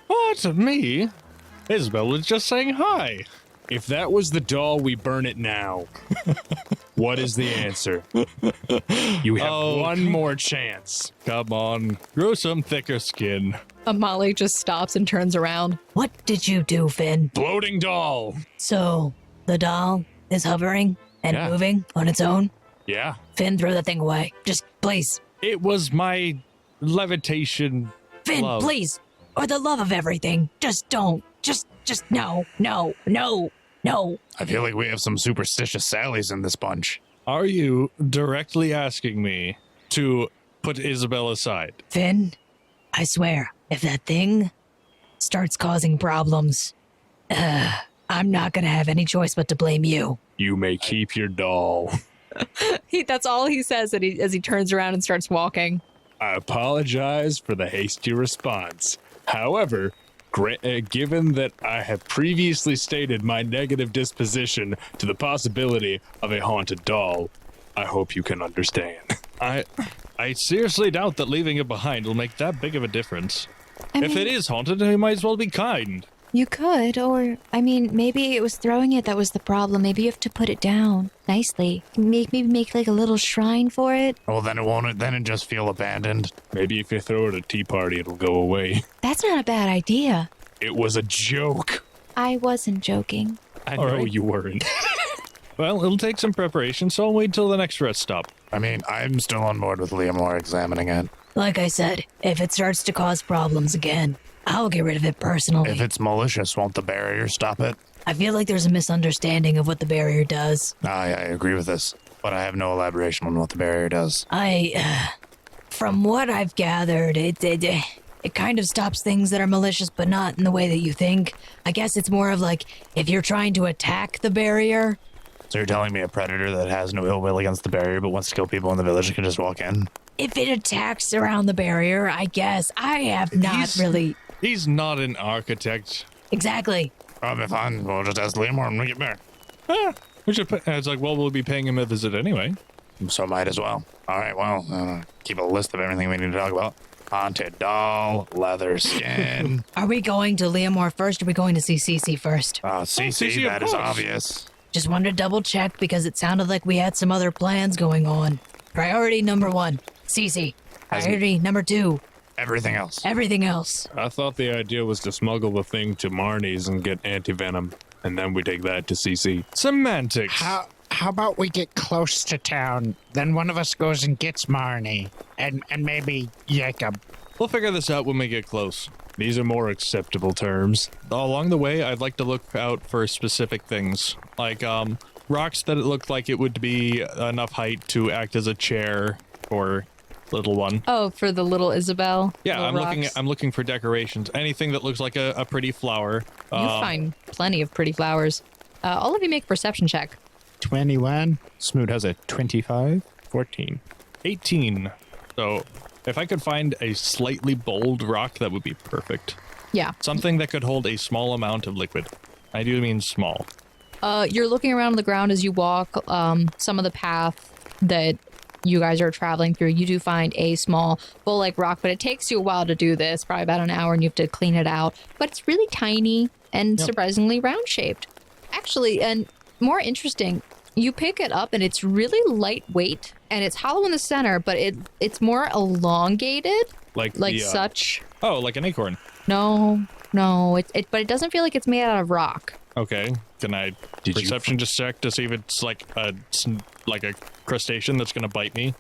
What? Me? Isabelle was just saying hi. If that was the doll, we burn it now. What is the answer? You have one more chance. Come on. Grow some thicker skin. Amali just stops and turns around. What did you do, Finn? Floating doll. So, the doll is hovering and Yeah. moving on its own? Yeah. Finn, throw that thing away. Just, please. It was my levitation. Finn, Love. please. Or the love of everything. Just don't. Just no. I feel like we have some superstitious Sallys in this bunch. Are you directly asking me to put Isabelle aside? Finn, I swear, if that thing starts causing problems, I'm not going to have any choice but to blame you. You may keep your doll. That's all he says as he turns around and starts walking. I apologize for the hasty response. However, given that I have previously stated my negative disposition to the possibility of a haunted doll, I hope you can understand. I seriously doubt that leaving it behind will make that big of a difference. If it is haunted, you might as well be kind. You could, or, maybe it was throwing it that was the problem. Maybe you have to put it down nicely. Maybe make like a little shrine for it. Well, then it won't. Then it just feel abandoned. Maybe if you throw it at a tea party, it'll go away. That's not a bad idea. It was a joke. I wasn't joking. I All know right. you weren't. Well, it'll take some preparation, so I'll wait till the next rest stop. I'm still on board with Leomore examining it. Like I said, if it starts to cause problems again, I'll get rid of it personally. If it's malicious, won't the barrier stop it? I feel like there's a misunderstanding of what the barrier does. I agree with this, but I have no elaboration on what the barrier does. From what I've gathered, it kind of stops things that are malicious, but not in the way that you think. I guess it's more of like if you're trying to attack the barrier. So you're telling me a predator that has no ill will against the barrier but wants to kill people in the village can just walk in? If it attacks around the barrier, I guess. I have not really. He's not an architect. Exactly. I'll be fine. We'll just ask Liam when we get back. We should put, it's like, well, we'll be paying him a visit anyway. So might as well. All right, well, keep a list of everything we need to talk about. Haunted doll, leather skin. Are we going to Leomore first, or are we going to see Cece first? CC, CC, that of is course. obvious. Just wanted to double check because it sounded like we had some other plans going on. Priority number 1, Cece. Priority number 2, Everything else. everything else. I thought the idea was to smuggle the thing to Marnie's and get anti-venom, and then we take that to CC. Semantics. How about we get close to town, then one of us goes and gets Marnie, and maybe Jacob. We'll figure this out when we get close. These are more acceptable terms. Along the way, I'd like to look out for specific things, like rocks that it looked like it would be enough height to act as a chair for little one. Oh, for the little Isabelle. Yeah, little I'm looking for decorations. Anything that looks like a pretty flower. You find plenty of pretty flowers. All of you make a perception check. 21. Smoot has a 25. 14. 18. So if I could find a slightly bold rock, that would be perfect. Yeah. Something that could hold a small amount of liquid. I do mean small. You're looking around the ground as you walk. Some of the path that you guys are traveling through, you do find a small bowl-like rock, but it takes you a while to do this, probably about an hour, and you have to clean it out. But it's really tiny and surprisingly round-shaped. Actually, and more interesting, you pick it up and it's really lightweight, and it's hollow in the center, but it's more elongated, Like such. Oh, like an acorn. No, but it doesn't feel like it's made out of rock. Okay. Can I perception just check to see if it's like a crustacean that's gonna bite me?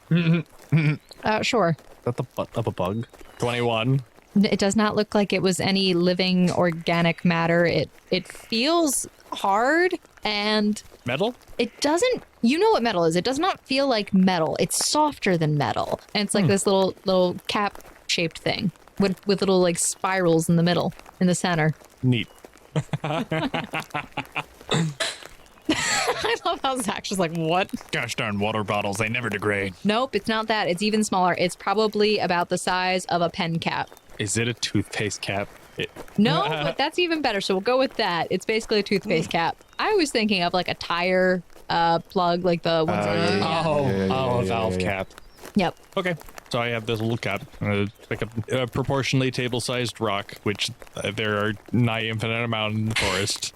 Sure. Is that the butt of a bug? 21. It does not look like it was any living organic matter. It feels hard, and Metal? it doesn't. You know what metal is. It does not feel like metal. It's softer than metal, and it's like this little cap shaped thing with little like spirals in the middle, in the center. Neat. I love how Zach's just like, what? Gosh darn water bottles, they never degrade. Nope, it's not that. It's even smaller. It's probably about the size of a pen cap. Is it a toothpaste cap? No, but that's even better. So we'll go with that. It's basically a toothpaste cap. I was thinking of like a tire plug, like the ones that A valve cap. Yep. Okay. So I have this little cap. Pick up a proportionally table-sized rock, which there are nigh infinite amount in the forest.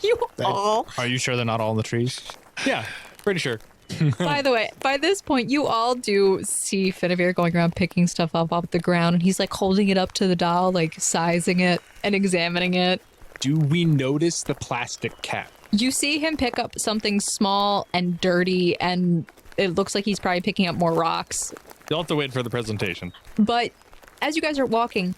You all. Are you sure they're not all in the trees? Yeah, pretty sure. By the way, by this point, you all do see Finavir going around picking stuff up off the ground, and he's like holding it up to the doll, like sizing it and examining it. Do we notice the plastic cap? You see him pick up something small and dirty, and it looks like he's probably picking up more rocks. You'll have to wait for the presentation. But as you guys are walking,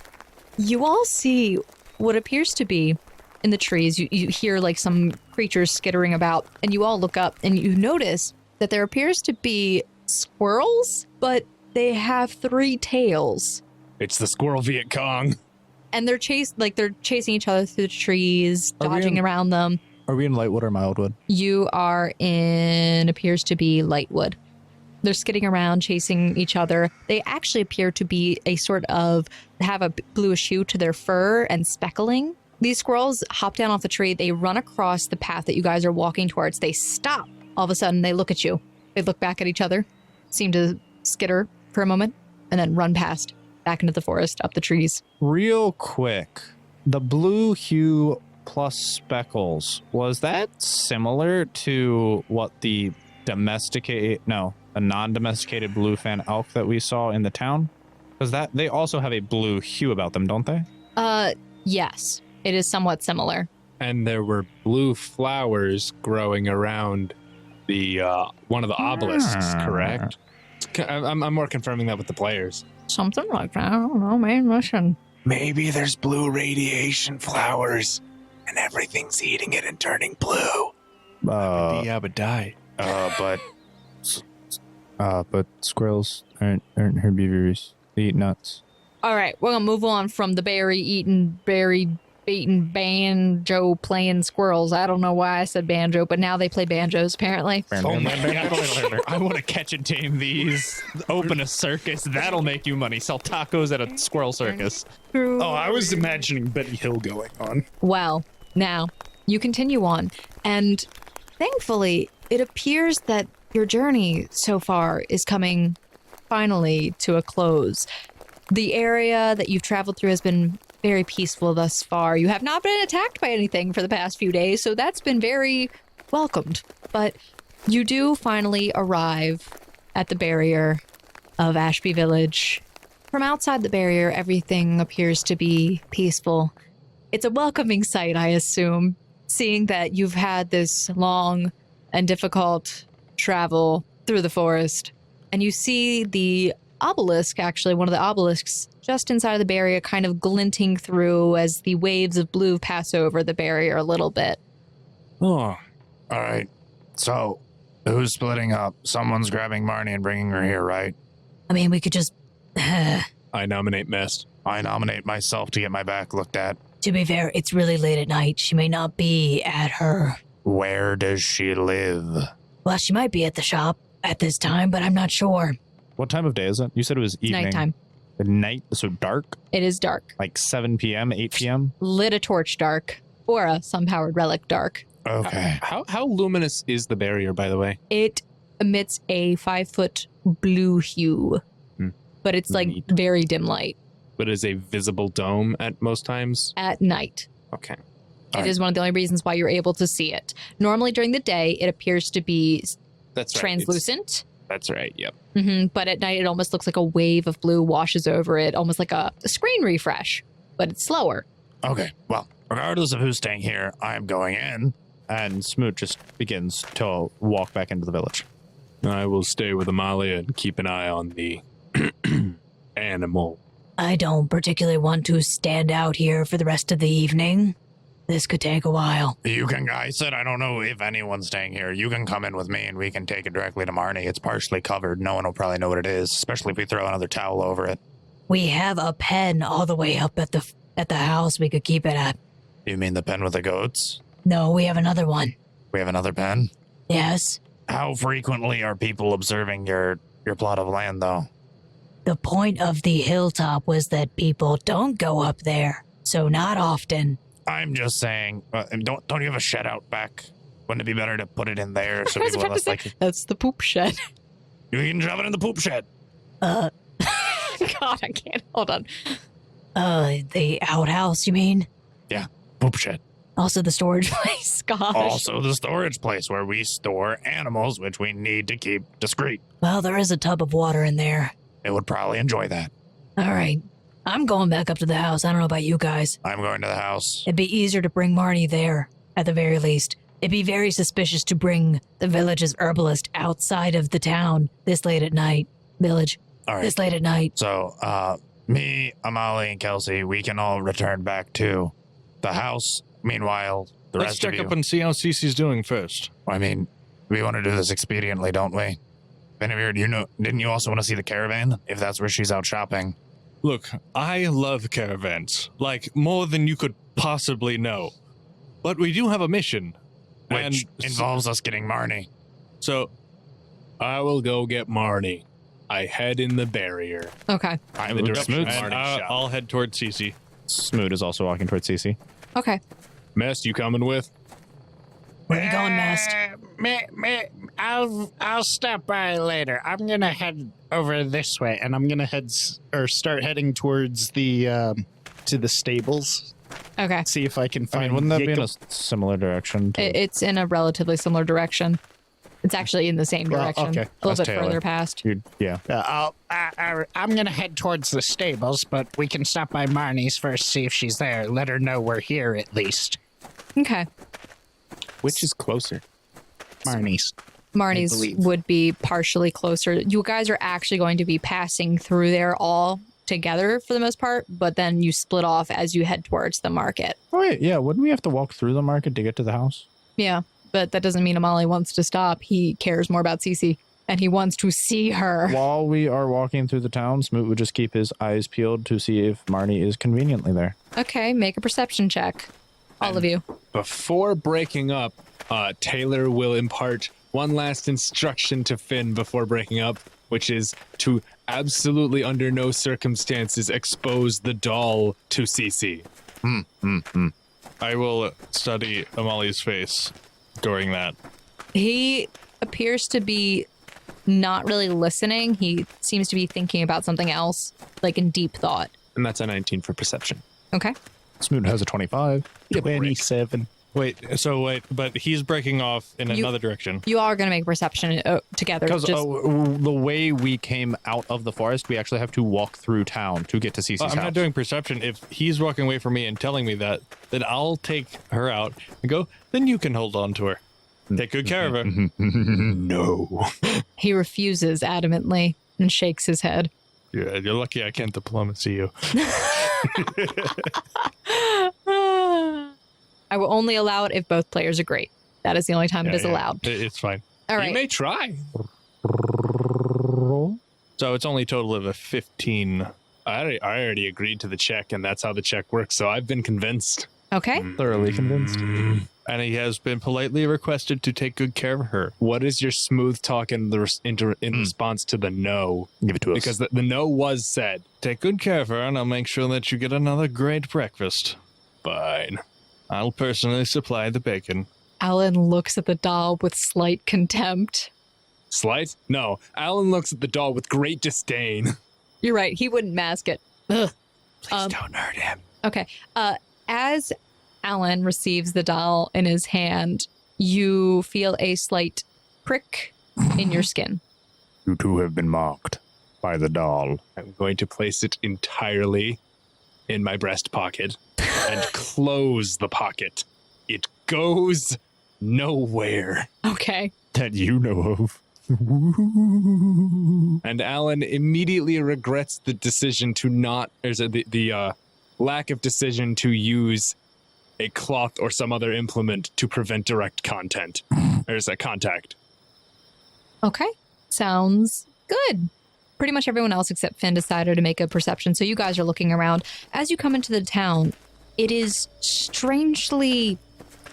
you all see what appears to be in the trees. You hear like some creatures skittering about, and you all look up and you notice that there appears to be squirrels, but they have 3 tails. It's the squirrel Viet Cong. And they're chasing each other through the trees, Are we dodging in- around them. Are we in Lightwood or Mildwood? You are in appears to be Lightwood. They're skidding around, chasing each other. They actually appear to be have a bluish hue to their fur and speckling. These squirrels hop down off the tree. They run across the path that you guys are walking towards. They stop. All of a sudden, they look at you. They look back at each other, seem to skitter for a moment, and then run past, back into the forest, up the trees. Real quick, the blue hue plus speckles, was that similar to what a non-domesticated bluefin elk that we saw in the town? Because that they also have a blue hue about them, don't they? Yes, it is somewhat similar. And there were blue flowers growing around the one of the obelisks, correct? I'm more confirming that with the players. Something like that. I don't know, man. Listen. Maybe there's blue radiation flowers and everything's eating it and turning blue. but die. But squirrels aren't herbivores. They eat nuts. All right, we're gonna move on from the berry-beating, banjo-playing squirrels. I don't know why I said banjo, but now they play banjos, apparently. Oh my god. I want to catch and tame these. Open a circus. That'll make you money. Sell tacos at a squirrel circus. Oh, I was imagining Betty Hill going on. Well, now, you continue on, and thankfully, it appears that your journey so far is coming finally to a close. The area that you've traveled through has been very peaceful thus far. You have not been attacked by anything for the past few days, so that's been very welcomed. But you do finally arrive at the barrier of Ashby Village. From outside the barrier, everything appears to be peaceful. It's a welcoming sight, I assume, seeing that you've had this long and difficult travel through the forest. And you see the obelisk, actually, one of the obelisks just inside of the barrier kind of glinting through as the waves of blue pass over the barrier a little bit. Oh, all right. So, who's splitting up? Someone's grabbing Marnie and bringing her here, right? I mean, we could just... I nominate Mest. I nominate myself to get my back looked at. To be fair, it's really late at night. She may not be at her... Where does she live? Well, she might be at the shop at this time, but I'm not sure. What time of day is it? You said it was evening. Nighttime. The night, so dark? It is dark. Like 7 p.m., 8 p.m.? Lit a torch dark, or a sun-powered relic dark. Okay. How luminous is the barrier, by the way? It emits a 5-foot blue hue, but it's like Neat. very dim light But is a visible dome at most times? at night. Okay. It is one of the only reasons why you're able to see it. Normally during the day, it appears to be That's right. translucent. That's right. Yep. But at night, it almost looks like a wave of blue washes over it, almost like a screen refresh, but it's slower. Okay. Well, regardless of who's staying here, I'm going in. And Smoot just begins to walk back into the village. I will stay with Amalia and keep an eye on the animal. I don't particularly want to stand out here for the rest of the evening. This could take a while. I said I don't know if anyone's staying here. You can come in with me and we can take it directly to Marnie. It's partially covered. No one will probably know what it is, especially if we throw another towel over it. We have a pen all the way up at the house we could keep it at. You mean the pen with the goats? No, we have another one. We have another pen? Yes. How frequently are people observing your plot of land, though? The point of the hilltop was that people don't go up there, so not often. I'm just saying, don't you have a shed out back? Wouldn't it be better to put it in there so I was people about are to less say, likely? that's the poop shed. You can shove it in the poop shed. God, I can't. Hold on. The outhouse, you mean? Yeah, poop shed. Also the storage place? Gosh. Also the storage place where we store animals, which we need to keep discreet. Well, there is a tub of water in there. It would probably enjoy that. All right. I'm going back up to the house. I don't know about you guys. I'm going to the house. It'd be easier to bring Marnie there, at the very least. It'd be very suspicious to bring the village's herbalist outside of the town this late at night. Village. All right. This late at night. So, me, Amali, and Kelsey, we can all return back to the house. Meanwhile, the Let's rest of check you... up and see how Cece's doing first. I mean, we want to do this expediently, don't we? Benavir, didn't you also want to see the caravan? If that's where she's out shopping. Look, I love caravans, like more than you could possibly know. But we do have a mission. Which involves us getting Marnie. So, I will go get Marnie. I head in the barrier. Okay. I'm the direction Smooth. of and, Marnie's shop. I'll head towards Cece. Smoot is also walking towards Cece. Okay. Mest, you coming with? Where are you going, Mast? I'll stop by later. I'm gonna head over this way, and I'm gonna start heading towards the to the stables. Okay. See if I can I find. mean, wouldn't that be in Jacob. a similar direction? It's in a relatively similar direction. It's actually in the same Well, direction. okay. A little That's bit Taylor. further past. Yeah. I'm gonna head towards the stables, but we can stop by Marnie's first, see if she's there. Let her know we're here at least. Okay. Which is closer? Marnie's. Marnie's believe. would be partially closer. You guys are actually going to be passing through there all together for the most part, but then you split off as you head towards the market. Oh, wait, yeah. Wouldn't we have to walk through the market to get to the house? Yeah, but that doesn't mean Amali wants to stop. He cares more about Cece. and he wants to see her. While we are walking through the town, Smoot would just keep his eyes peeled to see if Marnie is conveniently there. Okay, make a perception check. All of you. Before breaking up, Taylor will impart one last instruction to Finn before breaking up, which is to absolutely under no circumstances expose the doll to Cece. I will study Amali's face during that. He appears to be not really listening. He seems to be thinking about something else, like in deep thought. And that's a 19 for perception. Okay. Smoot has a 25. 27. Wait, but he's breaking off in another direction. You all are going to make perception together. Because the way we came out of the forest, we actually have to walk through town to get to Cece's house. I'm not doing perception. If he's walking away from me and telling me that, then I'll take her out and go, then you can hold on to her. Take good care of her. No. He refuses adamantly and shakes his head. Yeah, you're lucky I can't diplomacy you. I will only allow it if both players agree. That is the only time it is allowed. It's fine. All You right. may try. So it's only a total of a 15. I already agreed to the check, and that's how the check works, so I've been convinced. Okay. Thoroughly convinced. And he has been politely requested to take good care of her. What is your smooth talk in response to the no? Give it to us. Because the no was said. Take good care of her, and I'll make sure that you get another great breakfast. Fine. I'll personally supply the bacon. Allan looks at the doll with slight contempt. Slight? No. Allan looks at the doll with great disdain. You're right. He wouldn't mask it. Ugh. Please don't hurt him. Okay. As Allan receives the doll in his hand, you feel a slight prick in your skin. You two have been marked by the doll. I'm going to place it entirely in my breast pocket and close the pocket. It goes nowhere. Okay. That you know of. And Allan immediately regrets the decision to not, or is it the lack of decision to use a cloth or some other implement to prevent direct contact. Okay. Sounds good. Pretty much everyone else except Finn decided to make a perception, so you guys are looking around. As you come into the town, it is strangely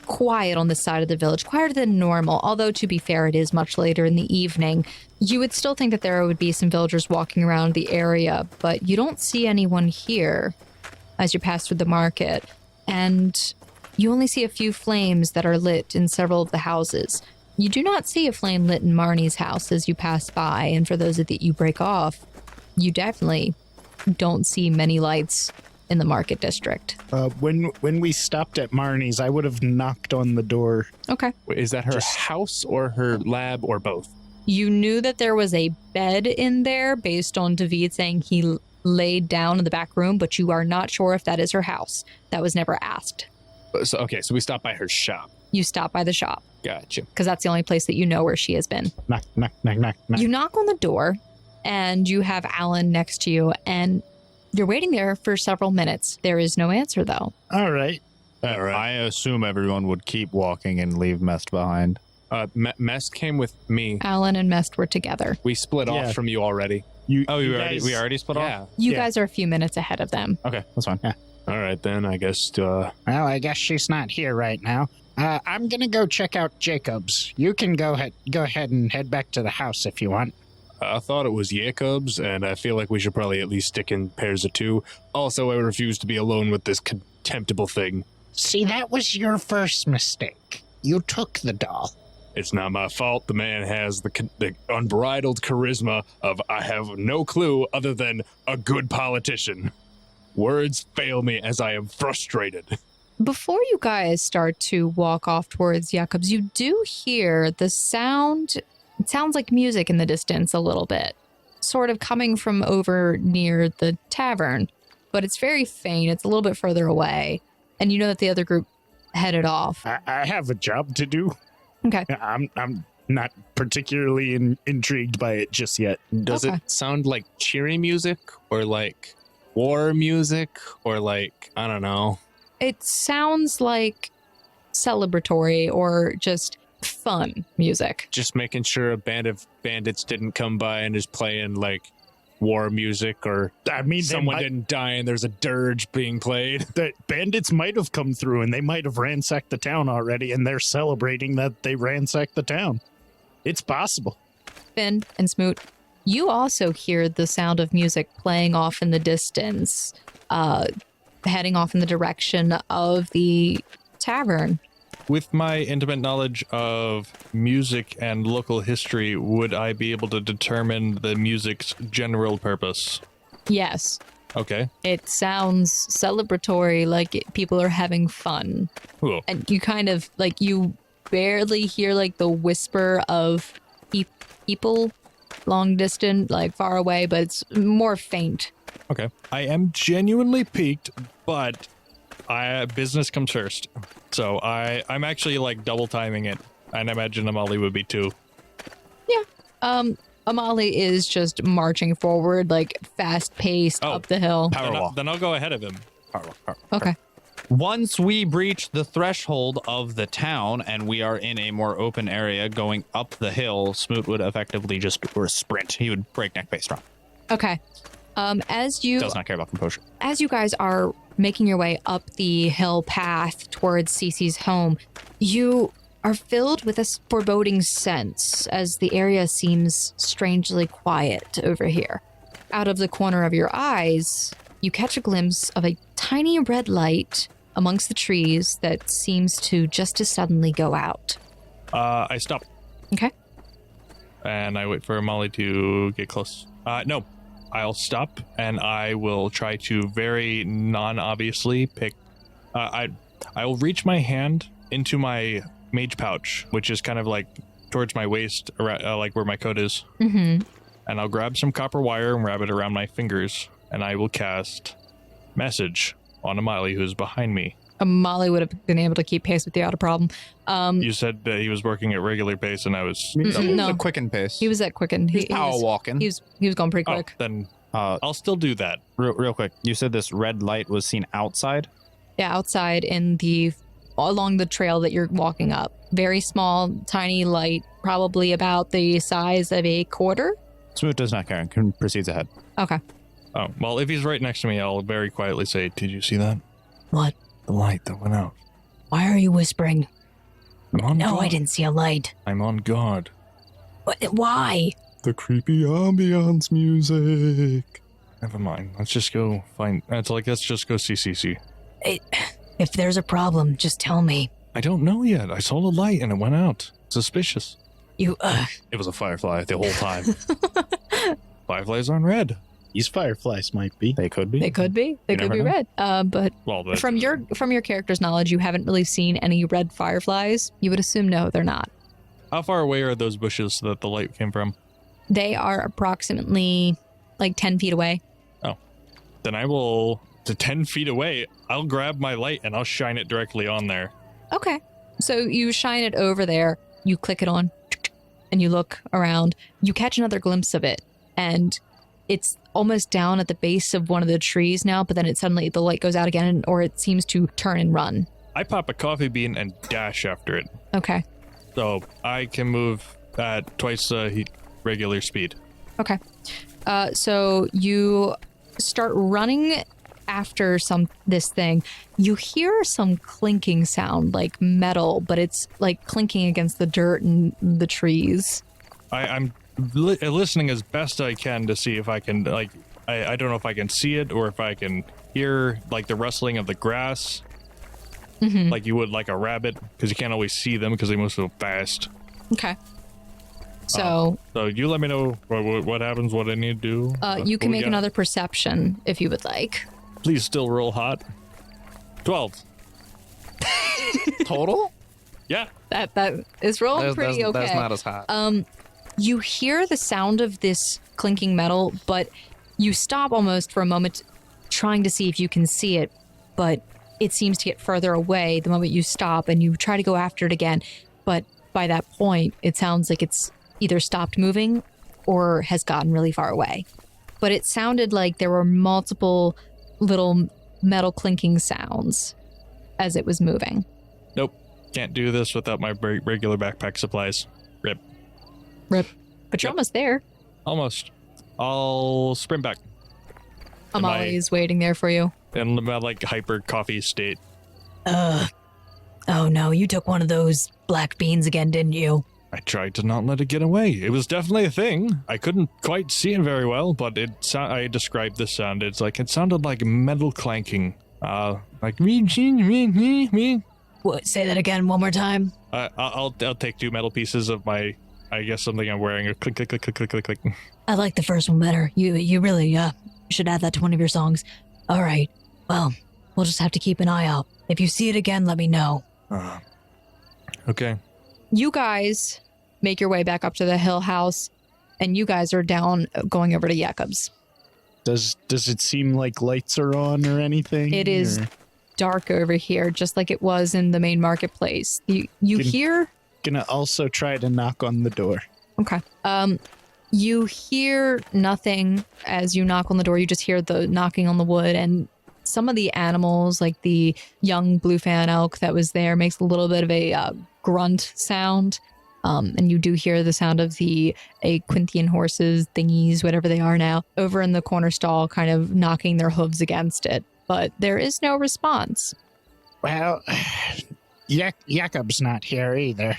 quiet on this side of the village, quieter than normal, although to be fair, it is much later in the evening. You would still think that there would be some villagers walking around the area, but you don't see anyone here as you pass through the market, and you only see a few flames that are lit in several of the houses. You do not see a flame lit in Marnie's house as you pass by, and for those that you break off, you definitely don't see many lights in the market district. When we stopped at Marnie's, I would have knocked on the door. Okay. Wait, is that her house or her lab or both? You knew that there was a bed in there based on David saying he laid down in the back room, but you are not sure if that is her house. That was never asked. So we stopped by her shop. You stop by the shop Gotcha. because that's the only place that you know where she has been. Knock, knock, knock, knock, knock. You knock on the door and you have Allan next to you, and you're waiting there for several minutes. There is no answer, though. All right. I assume everyone would keep walking and leave Mest behind. Mest came with me. Allan and Mest were together. We split Yeah. off from you already. We already split off? Yeah. You Yeah. guys are a few minutes ahead of them. Okay, that's fine. All right, then. I guess, Well, I guess she's not here right now. I'm gonna go check out Jacob's. You can go ahead and head back to the house if you want. I thought it was Jacob's, and I feel like we should probably at least stick in pairs of two. Also, I refuse to be alone with this contemptible thing. See, that was your first mistake. You took the doll. It's not my fault. The man has the unbridled charisma of I have no clue other than a good politician. Words fail me as I am frustrated. Before you guys start to walk off towards Jacob's, you do hear the sound. It sounds like music in the distance a little bit, sort of coming from over near the tavern, but it's very faint. It's a little bit further away, and you know that the other group headed off. I have a job to do. Okay. I'm not particularly intrigued by it just yet. Does Okay. it sound like cheery music or like war music or like, I don't know. It sounds like celebratory or just fun music. Just making sure a band of bandits didn't come by and is playing like war music, or I mean, someone didn't die and there's a dirge being played. The bandits might have come through and they might have ransacked the town already, and they're celebrating that they ransacked the town. It's possible. Finn and Smoot, you also hear the sound of music playing off in the distance, heading off in the direction of the tavern. With my intimate knowledge of music and local history, would I be able to determine the music's general purpose? Yes. Okay. It sounds celebratory, like people are having fun. Cool. And you kind of, like, you barely hear, like, the whisper of people long distant, like, far away, but it's more faint. Okay. I am genuinely piqued, but business comes first. So I'm actually, like, double timing it. And I imagine Amali would be too. Yeah. Amali is just marching forward, like, fast-paced up the hill. Then I'll go ahead of him. Okay. Once we breach the threshold of the town and we are in a more open area going up the hill, Smoot would effectively just sprint. He would breakneck pace run. Okay. As you Does not care about composure. As you guys are making your way up the hill path towards Cece's home, you are filled with a foreboding sense as the area seems strangely quiet over here. Out of the corner of your eyes, you catch a glimpse of a tiny red light amongst the trees that seems to just as suddenly go out. I stop. Okay. And I wait for Molly to get close. No, I'll stop and I will try to very non-obviously pick. I will reach my hand into my mage pouch, which is kind of like towards my waist, like where my coat is. Mm-hmm. And I'll grab some copper wire and wrap it around my fingers, and I will cast message on Amali, who's behind me. Molly would have been able to keep pace with you without a problem. You said that he was working at regular pace, and I was... No. A quicken pace. He was at Quicken. He's power walking. He was going pretty quick. Then I'll still do that. Real quick. You said this red light was seen outside? Yeah, outside along the trail that you're walking up. Very small, tiny light, probably about the size of a quarter. Smoot does not care and proceeds ahead. Okay. Oh, well, if he's right next to me, I'll very quietly say, did you see that? What? The light that went out. Why are you whispering? I'm on No, guard. I didn't see a light. I'm on guard. What? Why? The creepy ambiance music. Never mind. Let's just go find... let's just go see CC. If there's a problem, just tell me. I don't know yet. I saw the light and it went out. Suspicious. You, It was a firefly the whole time. Fireflies aren't red. These fireflies might be. They could be. They could be. They You could never be know. red. But Well, from your character's knowledge, you haven't really seen any red fireflies. You would assume no, they're not. How far away are those bushes that the light came from? They are approximately like 10 feet away. Then I will... to 10 feet away, I'll grab my light and I'll shine it directly on there. Okay. So you shine it over there, you click it on, and you look around. You catch another glimpse of it, and it's almost down at the base of one of the trees now, but then the light goes out again, or it seems to turn and run. I pop a coffee bean and dash after it. Okay. So I can move at twice regular speed. Okay. So you start running after this thing. You hear some clinking sound, like metal, but it's like clinking against the dirt and the trees. I'm listening as best I can to see if I can, like, I don't know if I can see it or if I can hear, like, the rustling of the grass, like you would like a rabbit, because you can't always see them because they move so fast. Okay. So So you let me know what happens, what I need to do. you can What we make got? another perception if you would like. Please still roll hot. 12. Total? Yeah. That is rolling pretty okay. That's not as hot. You hear the sound of this clinking metal, but you stop almost for a moment trying to see if you can see it, but it seems to get further away the moment you stop, and you try to go after it again, but by that point, it sounds like it's either stopped moving or has gotten really far away. But it sounded like there were multiple little metal clinking sounds as it was moving. Nope. Can't do this without my regular backpack supplies. Rip. But you're almost there. Almost. I'll sprint back. Amali is waiting there for you. In my like hyper coffee state. Oh no, you took one of those black beans again, didn't you? I tried to not let it get away. It was definitely a thing. I couldn't quite see it very well, but I described the sound. It sounded like metal clanking. Like me. What? Say that again one more time. I'll take 2 metal pieces of my, I guess something I'm wearing. A click, click, click, click, click, click, click. I like the first one better. You really should add that to one of your songs. All right. Well, we'll just have to keep an eye out. If you see it again, let me know. Okay. You guys make your way back up to the hill house, and you guys are down going over to Jakob's. Does it seem like lights are on or anything? It is dark over here, just like it was in the main marketplace. You hear... Gonna also try to knock on the door. Okay. You hear nothing as you knock on the door. You just hear the knocking on the wood, and some of the animals, like the young bluefin elk that was there, makes a little bit of a grunt sound. And you do hear the sound of the Quintian horses, thingies, whatever they are now, over in the corner stall, kind of knocking their hooves against it. But there is no response. Well, Jakob's not here either.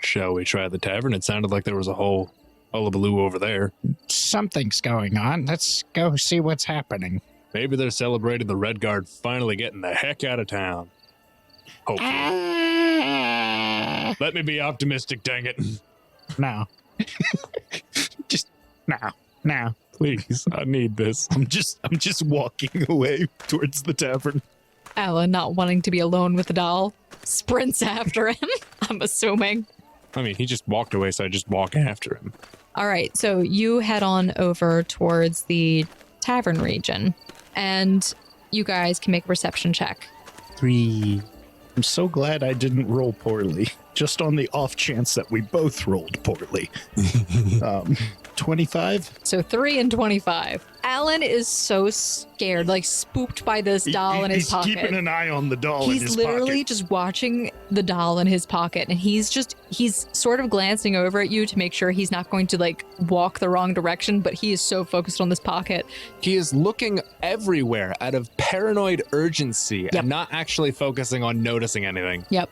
Shall we try the tavern? It sounded like there was a whole hullabaloo over there. Something's going on. Let's go see what's happening. Maybe they're celebrating the Red Guard finally getting the heck out of town. Hopefully. Let me be optimistic, dang it. No. Just now. Please, I need this. I'm just walking away towards the tavern. Allan, not wanting to be alone with the doll, sprints after him, I'm assuming. I mean, he just walked away, so I just walk after him. All right, so you head on over towards the tavern region, and you guys can make a perception check. 3. I'm so glad I didn't roll poorly, just on the off chance that we both rolled poorly. 25? So 3 and 25. Allan is so scared, like spooked by this doll in his pocket. He's keeping an eye on the doll in his He's literally pocket. just watching the doll in his pocket, and he's sort of glancing over at you to make sure he's not going to like walk the wrong direction, but he is so focused on this pocket. He is looking everywhere out of paranoid urgency Yep. and not actually focusing on noticing anything. Yep.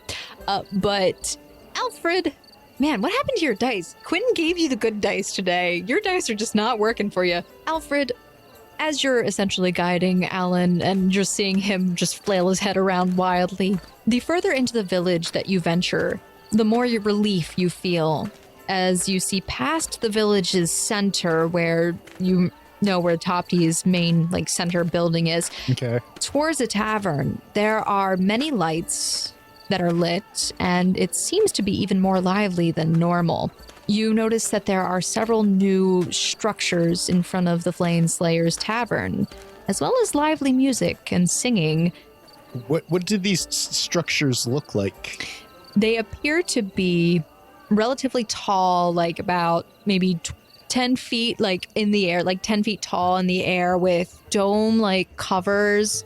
But Alfred, man, what happened to your dice? Quentin gave you the good dice today. Your dice are just not working for you. Alfred, as you're essentially guiding Allan and you're seeing him just flail his head around wildly, the further into the village that you venture, the more relief you feel as you see past the village's center where you know where Topty's main like center building is. Okay. Towards the tavern, there are many lights that are lit, and it seems to be even more lively than normal. You notice that there are several new structures in front of the Flame Slayer's tavern, as well as lively music and singing. What do these structures look like? They appear to be relatively tall, like about maybe 10 feet like in the air, like 10 feet tall in the air with dome like covers,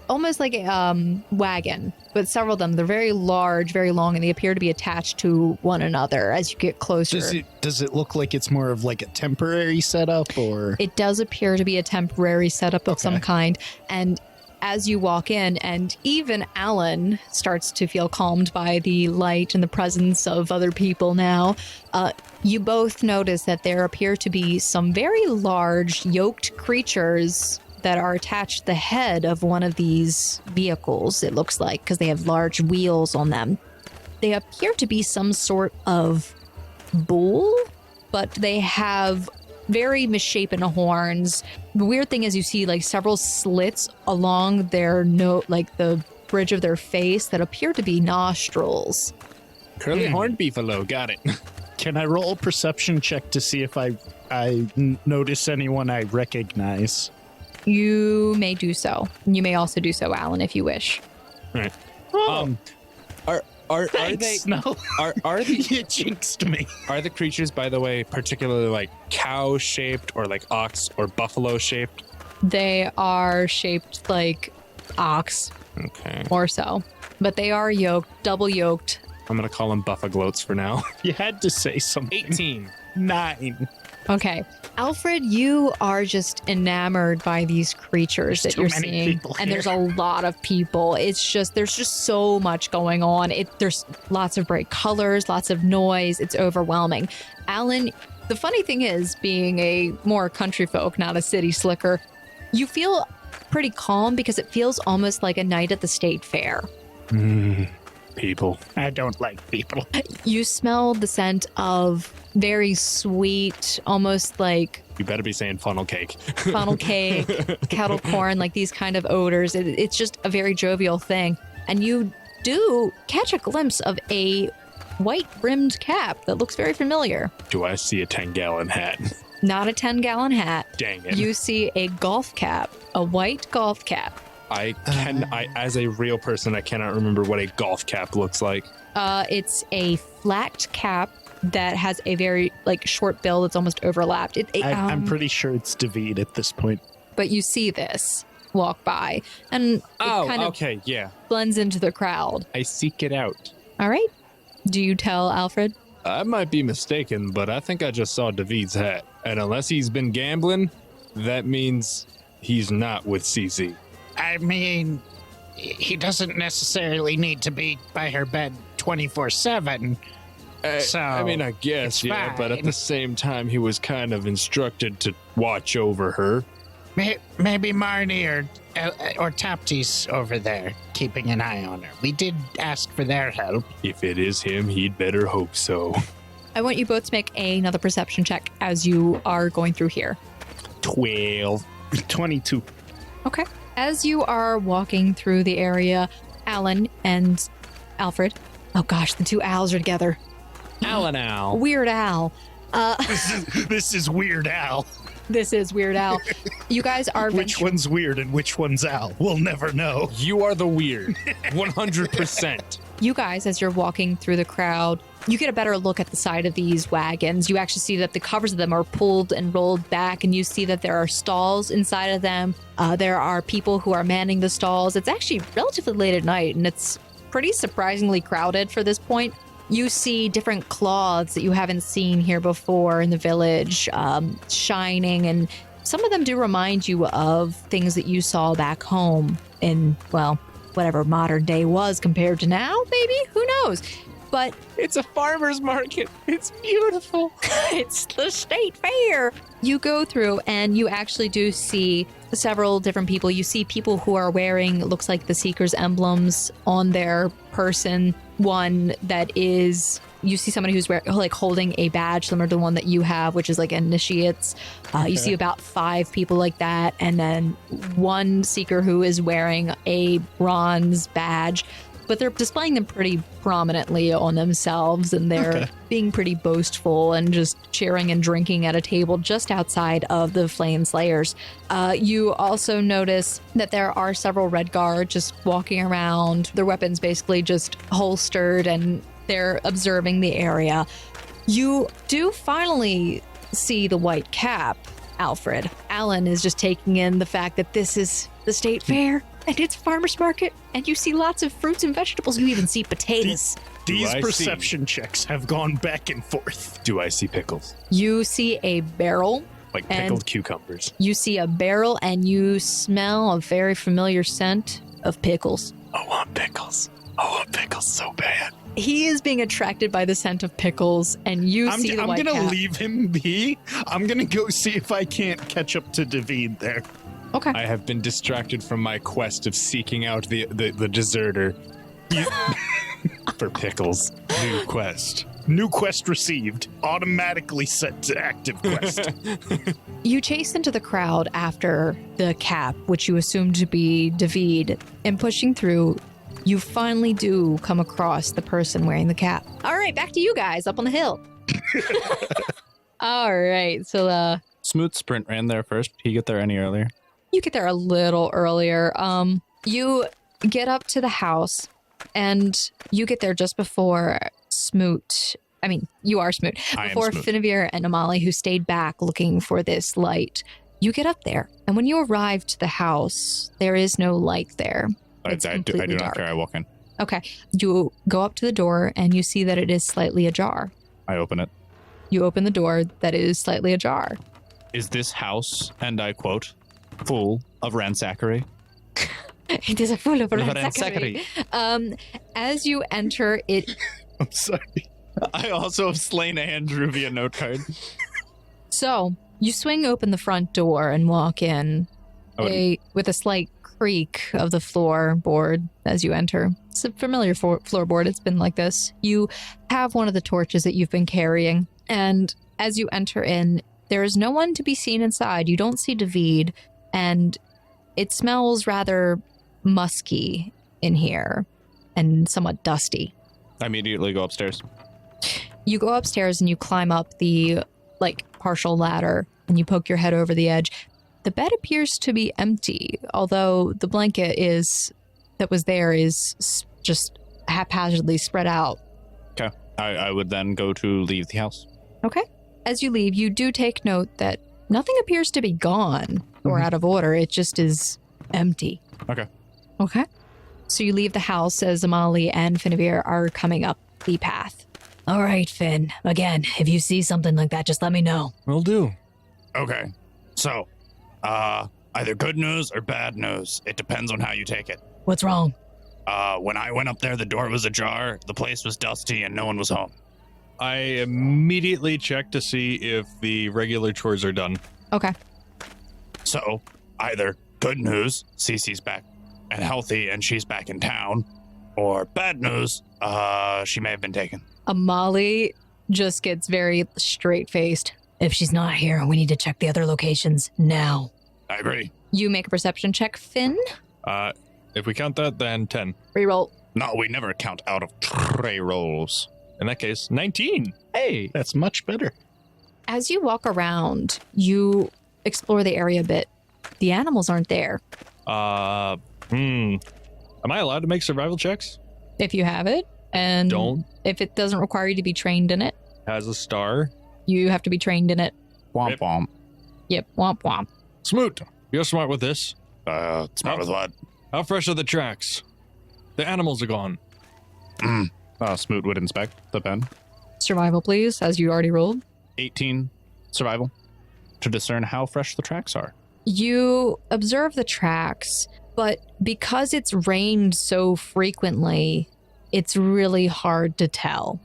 almost like a wagon. But several of them, they're very large, very long, and they appear to be attached to one another as you get closer. Does it look like it's more of like a temporary setup, or? It does appear to be a temporary setup of some kind. And as you walk in, and even Allan starts to feel calmed by the light and the presence of other people now, you both notice that there appear to be some very large yoked creatures that are attached to the head of one of these vehicles, it looks like, because they have large wheels on them. They appear to be some sort of bull, but they have very misshapen horns. The weird thing is you see like several slits along their like the bridge of their face that appear to be nostrils. Curly horned beefalo, got it. Can I roll a perception check to see if I notice anyone I recognize? You may do so. You may also do so, Allan, if you wish. All right. Are they No. are the You jinxed me. are the creatures, by the way, particularly like cow shaped or like ox or buffalo shaped? They are shaped like ox. Okay. or so. But they are yoked, double yoked. I'm going to call them buffagloats for now. You had to say something. 18. 9. Okay. Alfred, you are just enamored by these creatures There's that you're too many seeing. people And there's here. a lot of people. There's just so much going on. There's lots of bright colors, lots of noise. It's overwhelming. Allan, the funny thing is, being a more country folk, not a city slicker, you feel pretty calm because it feels almost like a night at the state fair. People. I don't like people. You smell the scent of very sweet, almost like You better be saying funnel cake. funnel cake, kettle corn, like these kind of odors. It's just a very jovial thing. And you do catch a glimpse of a white-brimmed cap that looks very familiar. Do I see a 10-gallon hat? Not a 10-gallon hat. Dang it. You see a golf cap, a white golf cap. I as a real person, I cannot remember what a golf cap looks like. It's a flat cap that has a very short bill that's almost overlapped. I'm pretty sure it's David at this point. But you see this walk by, and it kind of okay, yeah. blends into the crowd. I seek it out. All right. Do you tell Alfred? I might be mistaken, but I think I just saw David's hat. And unless he's been gambling, that means he's not with Cece. I mean, he doesn't necessarily need to be by her bed 24/7. So I mean, I guess, it's yeah, but at fine. the same time, he was kind of instructed to watch over her. Maybe Marnie or Tapti's over there keeping an eye on her. We did ask for their help. If it is him, he'd better hope so. I want you both to make another perception check as you are going through here. 12. 22. Okay. As you are walking through the area, Allan and Alfred. Oh gosh, the two Als are together. Allan Al. Weird Al. This is Weird Al. This is Weird Al. You guys are Which one's weird and which one's Al? We'll never know. You are the weird. 100%. You guys, as you're walking through the crowd, you get a better look at the side of these wagons. You actually see that the covers of them are pulled and rolled back, and you see that there are stalls inside of them. There are people who are manning the stalls. It's actually relatively late at night, and it's pretty surprisingly crowded for this point. You see different cloths that you haven't seen here before in the village, shining, and some of them do remind you of things that you saw back home in, well, whatever modern day was compared to now, maybe? Who knows? But It's a farmer's market. It's beautiful. it's the state fair. You go through and you actually do see several different people. You see people who are wearing, looks like the Seeker's emblems on their person. One that is, you see somebody who's holding a badge similar to the one that you have, which is like initiates. You see about 5 people like that. And then one Seeker who is wearing a bronze badge. But they're displaying them pretty prominently on themselves, and they're being pretty boastful and just cheering and drinking at a table just outside of the Flame Slayers. You also notice that there are several Red Guard just walking around, their weapons basically just holstered, and they're observing the area. You do finally see the white cap, Alfred. Allan is just taking in the fact that this is the state fair. And it's farmer's market, and you see lots of fruits and vegetables. You even see potatoes. These I perception checks have gone back and forth. Do I see pickles? You see a barrel. Like And- pickled cucumbers. You see a barrel, and you smell a very familiar scent of pickles. I want pickles. I want pickles so bad. He is being attracted by the scent of pickles, and you see the I'm white gonna cap. leave him be. I'm gonna go see if I can't catch up to David there. Okay. I have been distracted from my quest of seeking out the deserter for pickles. New quest. New quest received. Automatically set to active quest. You chase into the crowd after the cap, which you assume to be David, and pushing through, you finally do come across the person wearing the cap. All right, back to you guys up on the hill. All right, so Smooth Sprint ran there first. Did he get there any earlier? you get there a little earlier. You get up to the house, and you get there just before Smoot. I mean, you are Smoot. I am Before Smoot. Finavir and Amali, who stayed back looking for this light. You get up there, and when you arrive to the house, there is no light there. I It's do completely not dark. care. I walk in. Okay. You go up to the door and you see that it is slightly ajar. I open it. You open the door that is slightly ajar. Is this house, and I quote, full of ransackery? It is a full of Ransackery. As you enter, it I'm sorry. I also have slain Andrew via note card. so you swing open the front door and walk in with a slight creak of the floorboard as you enter. It's a familiar floorboard. It's been like this. You have one of the torches that you've been carrying, and as you enter in, there is no one to be seen inside. You don't see David, and it smells rather musky in here and somewhat dusty. I immediately go upstairs. You go upstairs and you climb up the partial ladder and you poke your head over the edge. The bed appears to be empty, although the blanket that was there is just haphazardly spread out. Okay. I would then go to leave the house. Okay. As you leave, you do take note that nothing appears to be gone or out of order. It just is empty. Okay. Okay. So you leave the house as Amali and Finavir are coming up the path. All right, Finn. Again, if you see something like that, just let me know. Will do. Okay. So, either good news or bad news. It depends on how you take it. What's wrong? When I went up there, the door was ajar, the place was dusty, and no one was home. I immediately check to see if the regular chores are done. Okay. So, either good news, Cece's back and healthy and she's back in town, or bad news, she may have been taken. Amali just gets very straight-faced. If she's not here, we need to check the other locations now. I agree. You make a perception check, Finn. If we count that, then 10. Reroll. No, we never count out of tray rolls. In that case, 19. Hey. That's much better. As you walk around, you explore the area a bit. The animals aren't there. Am I allowed to make survival checks? If you have it, and Don't. if it doesn't require you to be trained in it, Has a star. you have to be trained in it. Womp womp. Yep, womp womp. Smoot, you're smart with this. Smart with what? How fresh are the tracks? The animals are gone. Smoot would inspect the pen. Survival, please, as you already rolled. 18 survival to discern how fresh the tracks are. You observe the tracks, but because it's rained so frequently, it's really hard to tell.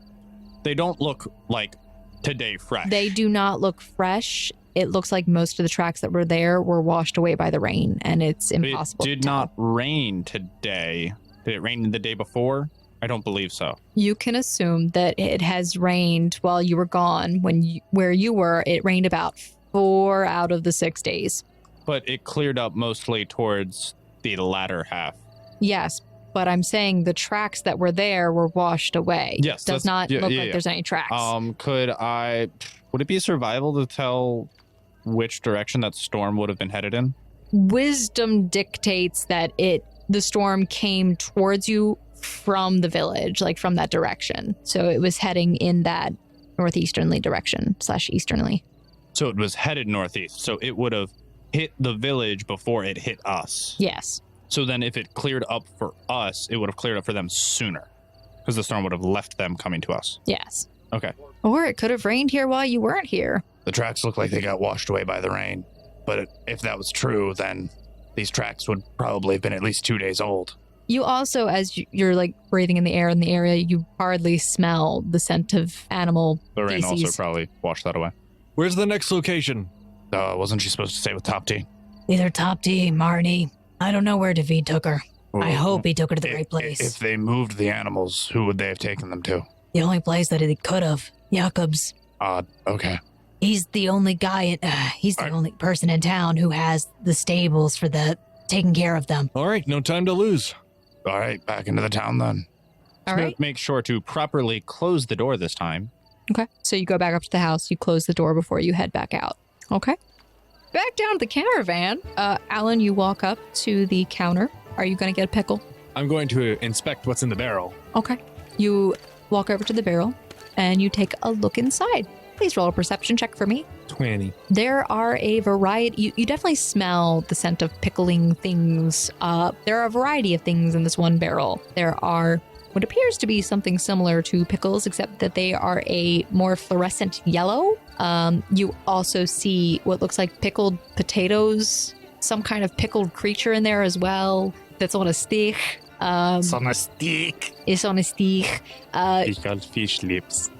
They don't look like today fresh. They do not look fresh. It looks like most of the tracks that were there were washed away by the rain, and it's impossible It did to tell. not rain today. Did it rain the day before? I don't believe so. You can assume that it has rained while you were gone. Where you were, it rained about 4 out of the 6 days. But it cleared up mostly towards the latter half. Yes, but I'm saying the tracks that were there were washed away. Yes, Does not look like there's any tracks. Would it be survival to tell which direction that storm would have been headed in? Wisdom dictates that the storm came towards you from the village, like from that direction. So it was heading in that northeasterly direction / easternly. So it was headed northeast. So it would have hit the village before it hit us. Yes. So then if it cleared up for us, it would have cleared up for them sooner because the storm would have left them coming to us. Yes. Okay. Or it could have rained here while you weren't here. The tracks look like they got washed away by the rain. But if that was true, then these tracks would probably have been at least 2 days old. You also, as you're like breathing in the air in the area, you hardly smell the scent of animal The rain feces. also probably washed that away. Where's the next location? Wasn't she supposed to stay with Top T? Either Top T, Marnie. I don't know where David took her. I hope he took her to the right place. If they moved the animals, who would they have taken them to? The only place that he could have. Jakob's. Okay. He's the only guy, he's the only person in town who has the stables for taking care of them. All right, no time to lose. All right, back into the town then. All right. Make sure to properly close the door this time. Okay. So you go back up to the house, you close the door before you head back out. Okay. Back down to the caravan. Allan, you walk up to the counter. Are you going to get a pickle? I'm going to inspect what's in the barrel. Okay. You walk over to the barrel and you take a look inside. Please roll a perception check for me. 20. There are a variety. You definitely smell the scent of pickling things. There are a variety of things in this one barrel. There are what appears to be something similar to pickles, except that they are a more fluorescent yellow. You also see what looks like pickled potatoes, some kind of pickled creature in there as well that's on a stick. It's on a stick. It's on a stick. Pickled fish lips.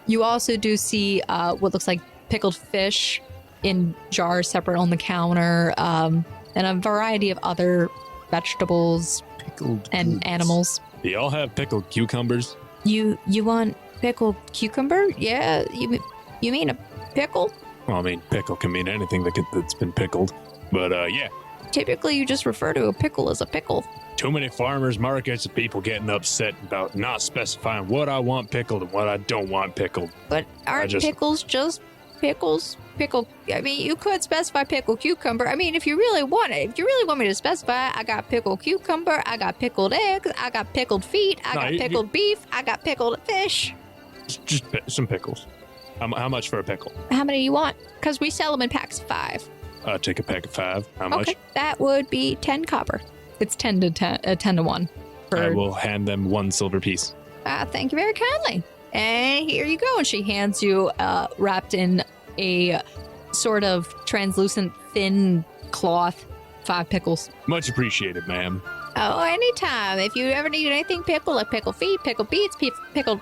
You also do see what looks like pickled fish in jars separate on the counter, and a variety of other vegetables Pickled and goods. animals. Do y'all have pickled cucumbers? You want pickled cucumber? Yeah, you mean a pickle? Well, I mean, pickle can mean anything that's been pickled. But, yeah. Typically, you just refer to a pickle as a pickle. Too many farmers markets and people getting upset about not specifying what I want pickled and what I don't want pickled. But aren't just- pickles just pickles? I mean, you could specify pickled cucumber. I mean, if you really want it, if you really want me to specify, I got pickled cucumber, I got pickled eggs, I got pickled feet, I got pickled beef, I got pickled fish. Just some pickles. How much for a pickle? How many you want? Because we sell them in packs of 5. Take a pack of 5. How much? Okay, that would be 10 copper. It's 10 to 1. I will hand them 1 silver piece. Thank you very kindly. And here you go. And she hands you, wrapped in a sort of translucent, thin cloth, 5 pickles. Much appreciated, ma'am. Oh, anytime. If you ever need anything pickled, like pickled feet, pickled beets, pickled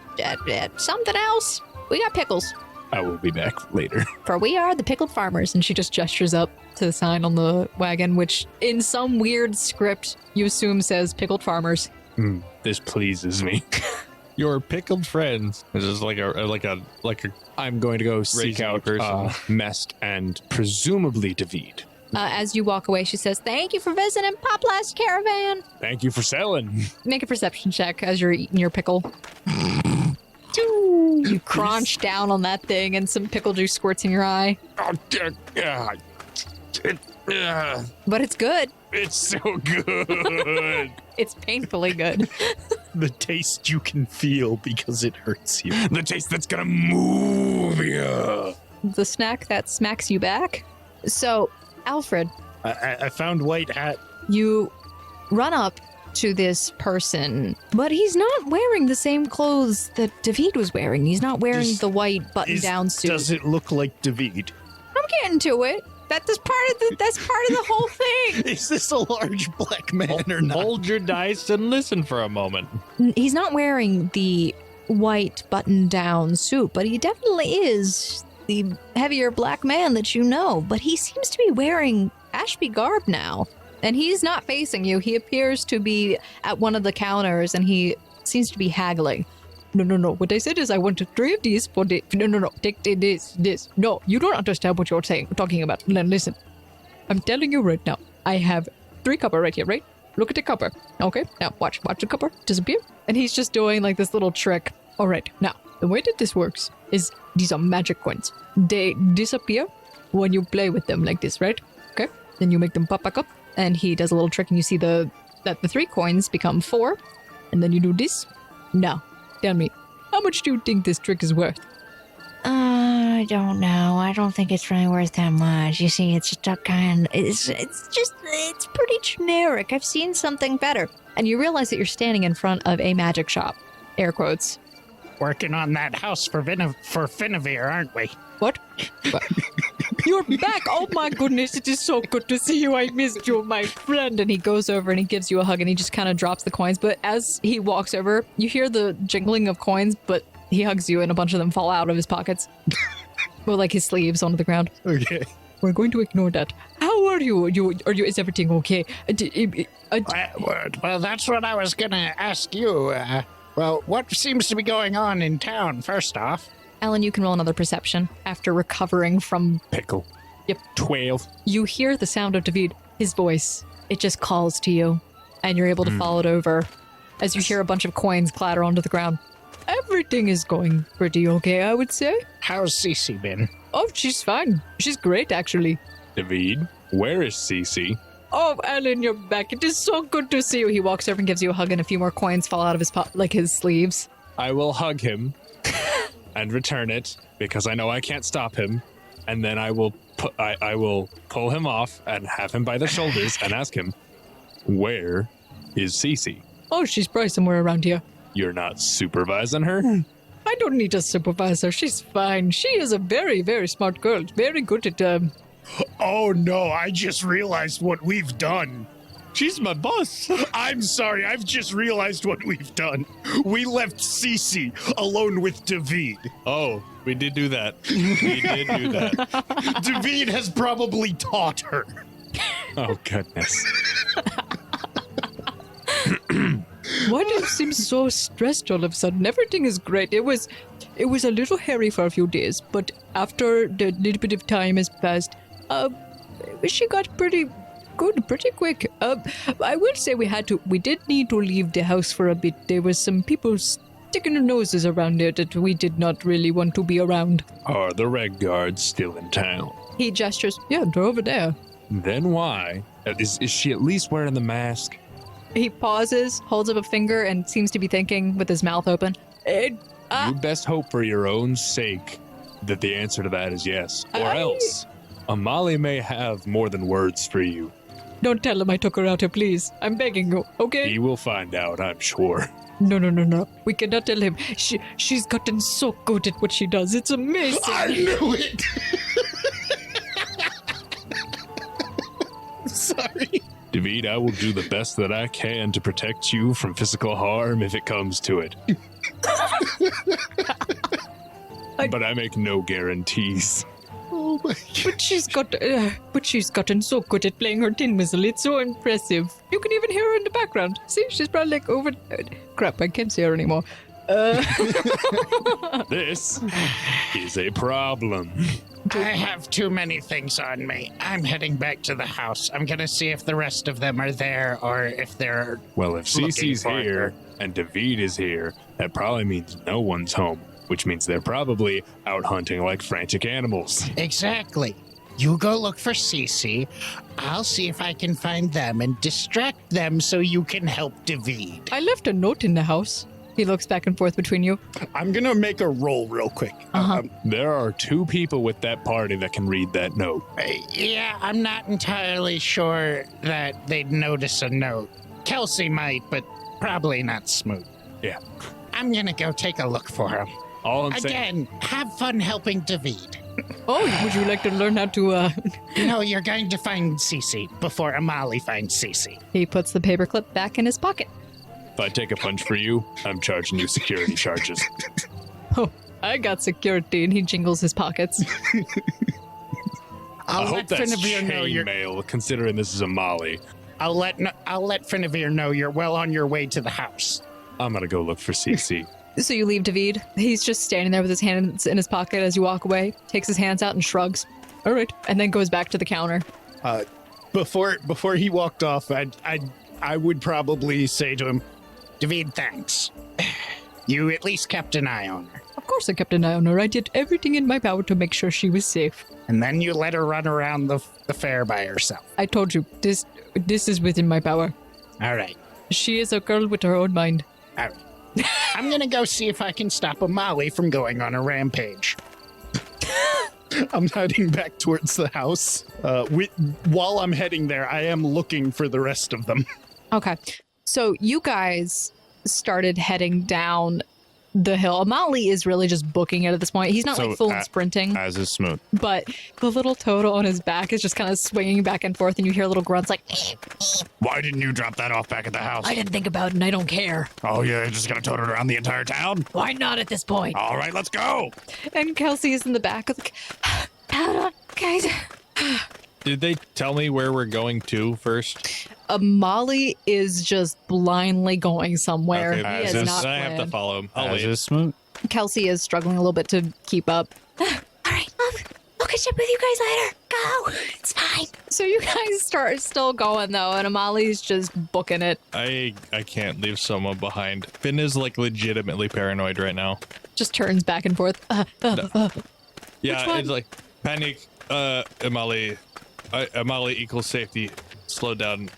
something else, we got pickles. I will be back later. For we are the pickled farmers. And she just gestures up to the sign on the wagon, which in some weird script you assume says pickled farmers. This pleases me. Your pickled friends. This is like a. I'm going to go seek Raising a out person. Mest and presumably David. As you walk away, she says, "Thank you for visiting Poplast Caravan." Thank you for selling. Make a perception check as you're eating your pickle. You crunch down on that thing and some pickle juice squirts in your eye. Oh, But it's good. it's so good. It's painfully good. The taste you can feel because it hurts you. The taste that's gonna move you. The snack that smacks you back. So, Alfred, I found White Hat. you run up to this person, but he's not wearing the same clothes that David was wearing. He's not wearing the white button-down suit. Does it look like David? I'm getting to it. That's part of the whole thing. Is this a large black man or not? Hold your dice and listen for a moment. He's not wearing the white button-down suit, but he definitely is the heavier black man that you know. But he seems to be wearing Ashby garb now, and he's not facing you. He appears to be at one of the counters, and he seems to be haggling. No. What I said is I want to trade this for the... No. Take this. No, you don't understand what you're talking about. Listen, I'm telling you right now. I have 3 copper right here, right? Look at the copper. Okay, now watch the copper disappear. And he's just doing like this little trick. All right, now, the way that this works is these are magic coins. They disappear when you play with them like this, right? Okay, then you make them pop back up. And he does a little trick and you see that the 3 coins become 4. And then you do this. Now, tell me, how much do you think this trick is worth? I don't know. I don't think it's really worth that much. You see, it's just a kind. It's pretty generic. I've seen something better. And you realize that you're standing in front of a magic shop. Air quotes. Working on that house for Finavir, aren't we? What? You're back! Oh my goodness, it is so good to see you. I missed you, my friend. And he goes over and he gives you a hug and he just kind of drops the coins. But as he walks over, you hear the jingling of coins, but he hugs you and a bunch of them fall out of his pockets. Or like his sleeves onto the ground. Okay. We're going to ignore that. How are you? Is everything okay? Well, that's what I was gonna ask you. Well, what seems to be going on in town, first off? Allan, you can roll another perception after recovering from... Pickle. Yep. 12. You hear the sound of David, his voice. It just calls to you, and you're able to follow it over as you hear a bunch of coins clatter onto the ground. Everything is going pretty okay, I would say. How's Cece been? Oh, she's fine. She's great, actually. David, where is Cece? Oh, Allan, you're back. It is so good to see you. He walks over and gives you a hug, and a few more coins fall out of his his sleeves. I will hug him and return it because I know I can't stop him. And then I will pull him off and have him by the shoulders and ask him, where is Cece? Oh, she's probably somewhere around here. You're not supervising her? I don't need a supervisor. She's fine. She is a very, very smart girl. Very good at Oh no, I just realized what we've done. She's my boss. I'm sorry, I've just realized what we've done. We left Cece alone with David. Oh, we did do that. We did do that. David has probably taught her. Oh, goodness. Why do you seem so stressed all of a sudden? Everything is great. It was a little hairy for a few days, but after the little bit of time has passed, she got pretty good pretty quick. I will say we did need to leave the house for a bit. There was some people sticking their noses around there that we did not really want to be around. Are the Red Guards still in town? He gestures, yeah, they're over there. Then why? Is she at least wearing the mask? He pauses, holds up a finger, and seems to be thinking with his mouth open. You best hope for your own sake that the answer to that is yes. Or else, Amali may have more than words for you. Don't tell him I took her out here, please. I'm begging you, okay? He will find out, I'm sure. No. We cannot tell him. She's gotten so good at what she does. It's amazing. I knew it! Sorry. David, I will do the best that I can to protect you from physical harm if it comes to it. But I make no guarantees. Oh my God. But she's gotten so good at playing her tin whistle. It's so impressive. You can even hear her in the background. See, she's probably like over. Crap, I can't see her anymore. This is a problem. I have too many things on me. I'm heading back to the house. I'm gonna see if the rest of them are there or if they're... Well, if looking Cece's for here her. and David is here, that probably means no one's home, which means they're probably out hunting like frantic animals. Exactly. You go look for Cece. I'll see if I can find them and distract them so you can help David. I left a note in the house. He looks back and forth between you. I'm gonna make a roll real quick. There are 2 people with that party that can read that note. Yeah, I'm not entirely sure that they'd notice a note. Kelsey might, but probably not Smoot. Yeah. I'm gonna go take a look for him. All I'm saying... Again, have fun helping David. Oh, would you like to learn how to, No, you're going to find Cece before Amali finds Cece. He puts the paperclip back in his pocket. If I take a punch for you, I'm charging you security charges. Oh, I got security, and he jingles his pockets. I'll I let hope that's Finavir know you're... chainmail, considering this is a Molly. I'll let Finavir know you're well on your way to the house. I'm gonna go look for Cece. So you leave David. He's just standing there with his hands in his pocket as you walk away, takes his hands out and shrugs. All right. And then goes back to the counter. Before he walked off, I would probably say to him, David, thanks. You at least kept an eye on her. Of course I kept an eye on her. I did everything in my power to make sure she was safe. And then you let her run around the fair by herself. I told you, this is within my power. All right. She is a girl with her own mind. All right. I'm going to go see if I can stop Amali from going on a rampage. I'm heading back towards the house. While I'm heading there, I am looking for the rest of them. Okay. So you guys started heading down the hill. Amali is really just booking it at this point. He's not like full sprinting, As is Smoot. but the little total on his back is just kind of swinging back and forth, and you hear little grunts like, Why didn't you drop that off back at the house? I didn't think about it, and I don't care. Oh, you're just gonna tote it around the entire town? Why not at this point? All right, let's go. and Kelsey is in the back like, hold on, guys. Did they tell me where we're going to first? Amali is just blindly going somewhere. Okay, He as has is- not I have to planned. follow him. I'll As leave. is Smoot. Kelsey is struggling a little bit to keep up. All right, I'll catch up with you guys later. Go. It's fine. So you guys start still going though, and Amali's just booking it. I can't leave someone behind. Finn is like legitimately paranoid right now. Just turns back and forth. Yeah, one? it's like panic. Amali equals safety. Slow down.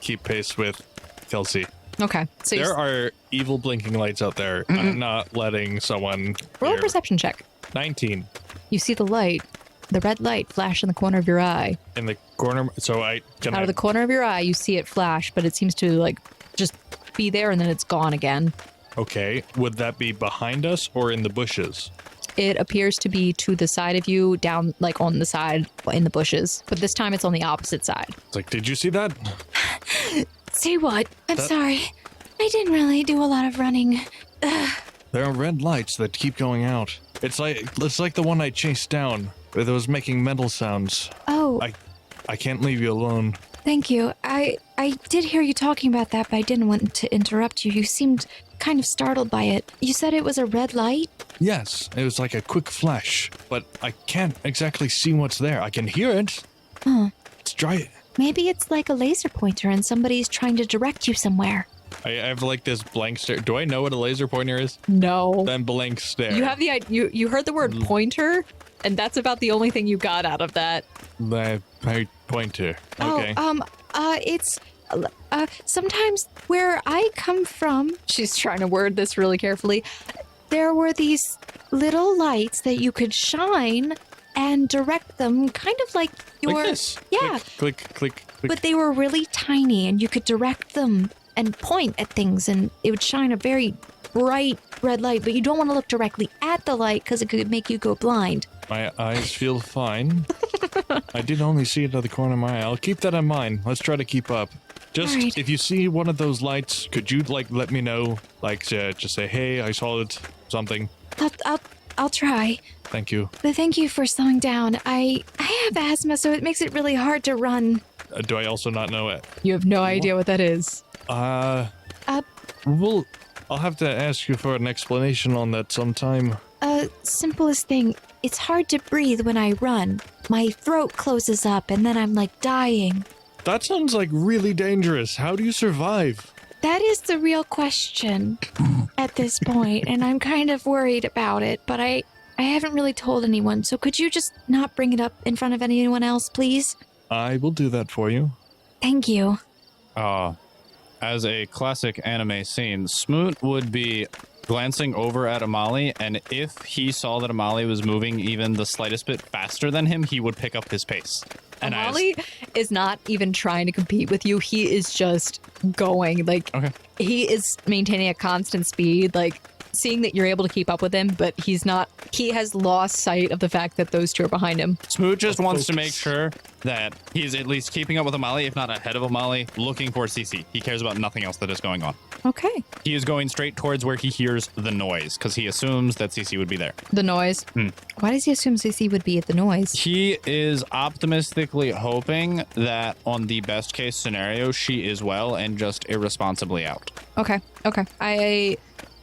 Keep pace with Kelsey. Okay. So There are evil blinking lights out there. I'm not letting someone. roll a here. perception check. 19 You see the light, the red light flash in the corner of your eye. in the corner. So I can. Out of the corner of your eye, you see it flash, but it seems to like just be there and then it's gone again. Okay. Would that be behind us or in the bushes? It appears to be to the side of you, down like on the side in the bushes. But this time it's on the opposite side. It's like, did you see that? Say what? I'm That- sorry. I didn't really do a lot of running. There are red lights that keep going out. It's like the one I chased down. That was making metal sounds. Oh, I can't leave you alone. thank you. I did hear you talking about that, but I didn't want to interrupt you. You seemed kind of startled by it. You said it was a red light? Yes, it was like a quick flash, but I can't exactly see what's there. I can hear it. Huh. It's dry. Maybe it's like a laser pointer and somebody's trying to direct you somewhere. I have like this blank stare. Do I know what a laser pointer is? No. Then blank stare. You have you heard the word pointer, and that's about the only thing you got out of that. the pointer. Okay. It's sometimes where I come from, She's trying to word this really carefully. there were these little lights that you could shine and direct them, kind of like your Like this. yeah. Click, click, click, click. But they were really tiny, and you could direct them and point at things, and it would shine a very bright red light. But you don't want to look directly at the light because it could make you go blind. My eyes feel fine. I did only see it out of the corner of my eye. I'll keep that in mind. Let's try to keep up. Just Alright. if you see one of those lights, could you like let me know? Like just say, hey, I saw it. Something. I'll try. Thank you. But thank you for slowing down. I have asthma, so it makes it really hard to run. Do I also not know it? You have no idea what that is. Uh, Well, I'll have to ask you for an explanation on that sometime. Simplest thing. It's hard to breathe when I run. My throat closes up, and then I'm like dying. That sounds like really dangerous. How do you survive? That is the real question at this point, and I'm kind of worried about it, but I haven't really told anyone, so could you just not bring it up in front of anyone else, please? I will do that for you. Thank you. As a classic anime scene, Smoot would be glancing over at Amali, and if he saw that Amali was moving even the slightest bit faster than him, he would pick up his pace. And Amali is not even trying to compete with you. He is just going. Like, Okay. he is maintaining a constant speed, like, seeing that you're able to keep up with him, but he's not. He has lost sight of the fact that those two are behind him. Smoot just wants to make sure that he's at least keeping up with Amali, if not ahead of Amali, looking for CC. He cares about nothing else that is going on. Okay. He is going straight towards where he hears the noise, because he assumes that CC would be there. The noise. Why does he assume CC would be at the noise? He is optimistically hoping that on the best case scenario, she is well and just irresponsibly out. Okay.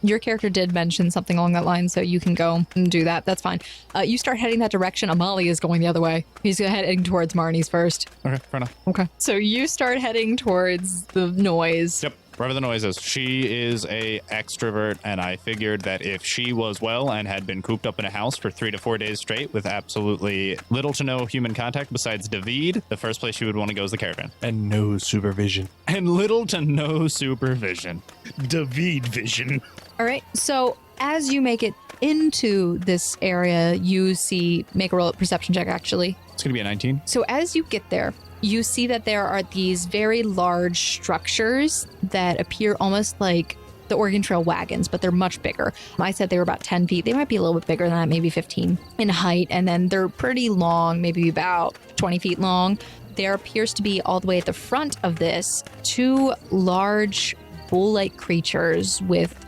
Your character did mention something along that line, so you can go and do that. That's fine. You start heading that direction. Amali is going the other way. He's heading towards Marnie's first. Okay, fair enough. Okay. So you start heading towards the noise. Yep, wherever the noise is. She is a extrovert, and I figured that if she was well and had been cooped up in a house for 3 to 4 days straight with absolutely little to no human contact besides David, the first place she would want to go is the caravan. And no supervision. And little to no supervision. David vision. All right. So as you make it into this area, you see, make a roll at perception check, actually. It's going to be a 19. So as you get there, you see that there are these very large structures that appear almost like the Oregon Trail wagons, but they're much bigger. I said they were about 10 feet. They might be a little bit bigger than that, maybe 15 in height. And then they're pretty long, maybe about 20 feet long. There appears to be all the way at the front of this 2 large bull-like creatures with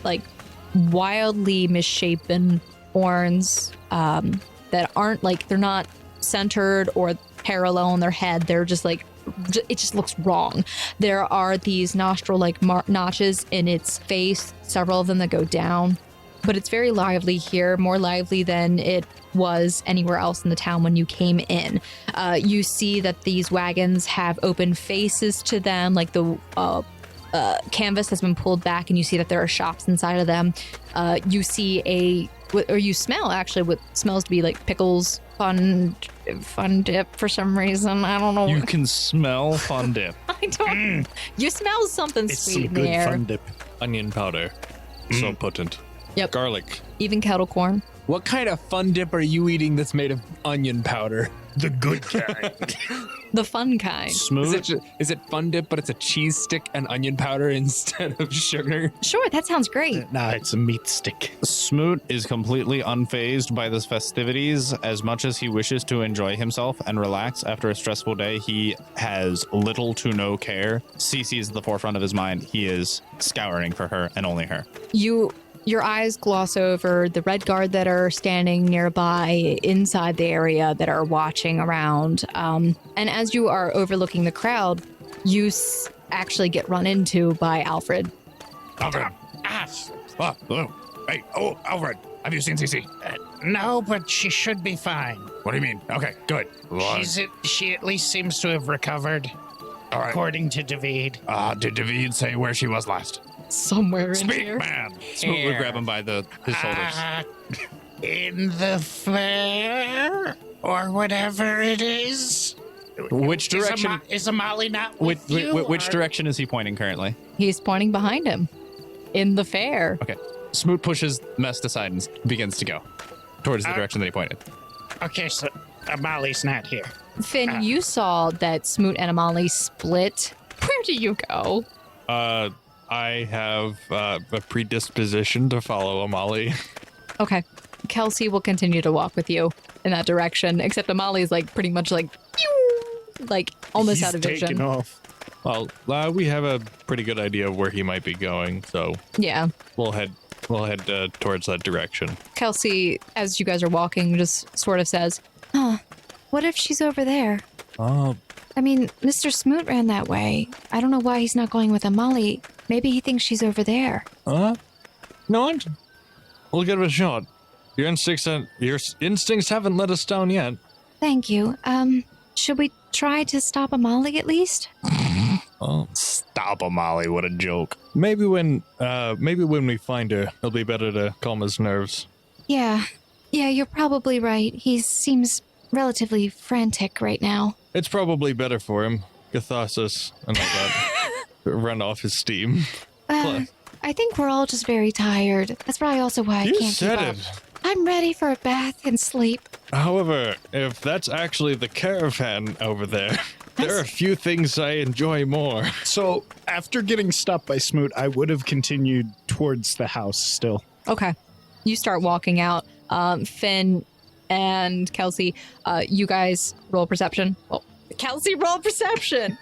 like wildly misshapen horns that aren't like, they're not centered or parallel on their head. They're just like, it just looks wrong. There are these nostril-like notches in its face, several of them that go down, but it's very lively here, more lively than it was anywhere else in the town when you came in. You see that these wagons have open faces to them, like the canvas has been pulled back, and you see that there are shops inside of them. You see a or you smell actually what smells to be like pickles, fun dip for some reason. I don't know. You can smell fun dip. I don't. You smell something It's sweet some in the good air. fun dip. Onion powder. So potent. Yep. Garlic. Even kettle corn. What kind of fun dip are you eating that's made of onion powder? The good kind. The fun kind. Smooth. Is it fun dip, but it's a cheese stick and onion powder instead of sugar? Sure, that sounds great. Nah, it's a meat stick. Smoot is completely unfazed by this festivities. As much as he wishes to enjoy himself and relax after a stressful day, he has little to no care. Cece is at the forefront of his mind. He is scouring for her and only her. Your eyes gloss over the Red Guard that are standing nearby inside the area that are watching around. And as you are overlooking the crowd, you actually get run into by Alfred. Alfred. Hey, Alfred. Have you seen Cece? No, but she should be fine. What do you mean? Okay, good. She at least seems to have recovered, All right. according to David. Did David say where she was last? Somewhere in Speak, here. man. Smoot would grab him by his shoulders. In the fair, or whatever it is. Which direction? Is Amali not Which, with you? which or- direction is he pointing currently? He's pointing behind him in the fair. Okay. Smoot pushes Mest aside and begins to go towards the direction that he pointed. Okay, so Amali's not here. Finn, you saw that Smoot and Amali split. Where do you go? I have a predisposition to follow Amali. Okay. Kelsey will continue to walk with you in that direction, except Amali's like pretty much like, pew, like almost He's out of taking vision. off. Well, we have a pretty good idea of where he might be going, so Yeah. we'll head towards that direction. Kelsey, as you guys are walking, just sort of says, What if she's over there? Oh, I mean, Mr. Smoot ran that way. I don't know why he's not going with Amali. Maybe he thinks she's over there. no, we'll give it a shot. Your instincts haven't let us down yet. Thank you. Should we try to stop Amali at least? Oh, Stop him, Molly. What a joke. maybe when we find her, it'll be better to calm his nerves. Yeah, you're probably right. He seems relatively frantic right now. It's probably better for him. Catharsis and all that. Run off his steam. I think we're all just very tired. That's probably also why I You can't said keep up. it. I'm ready for a bath and sleep. However, if that's actually the caravan over there, there are a few things I enjoy more. So after getting stopped by Smoot, I would have continued towards the house still. okay. You start walking out. Finn and Kelsey, you guys roll perception. Well, Kelsey, roll perception.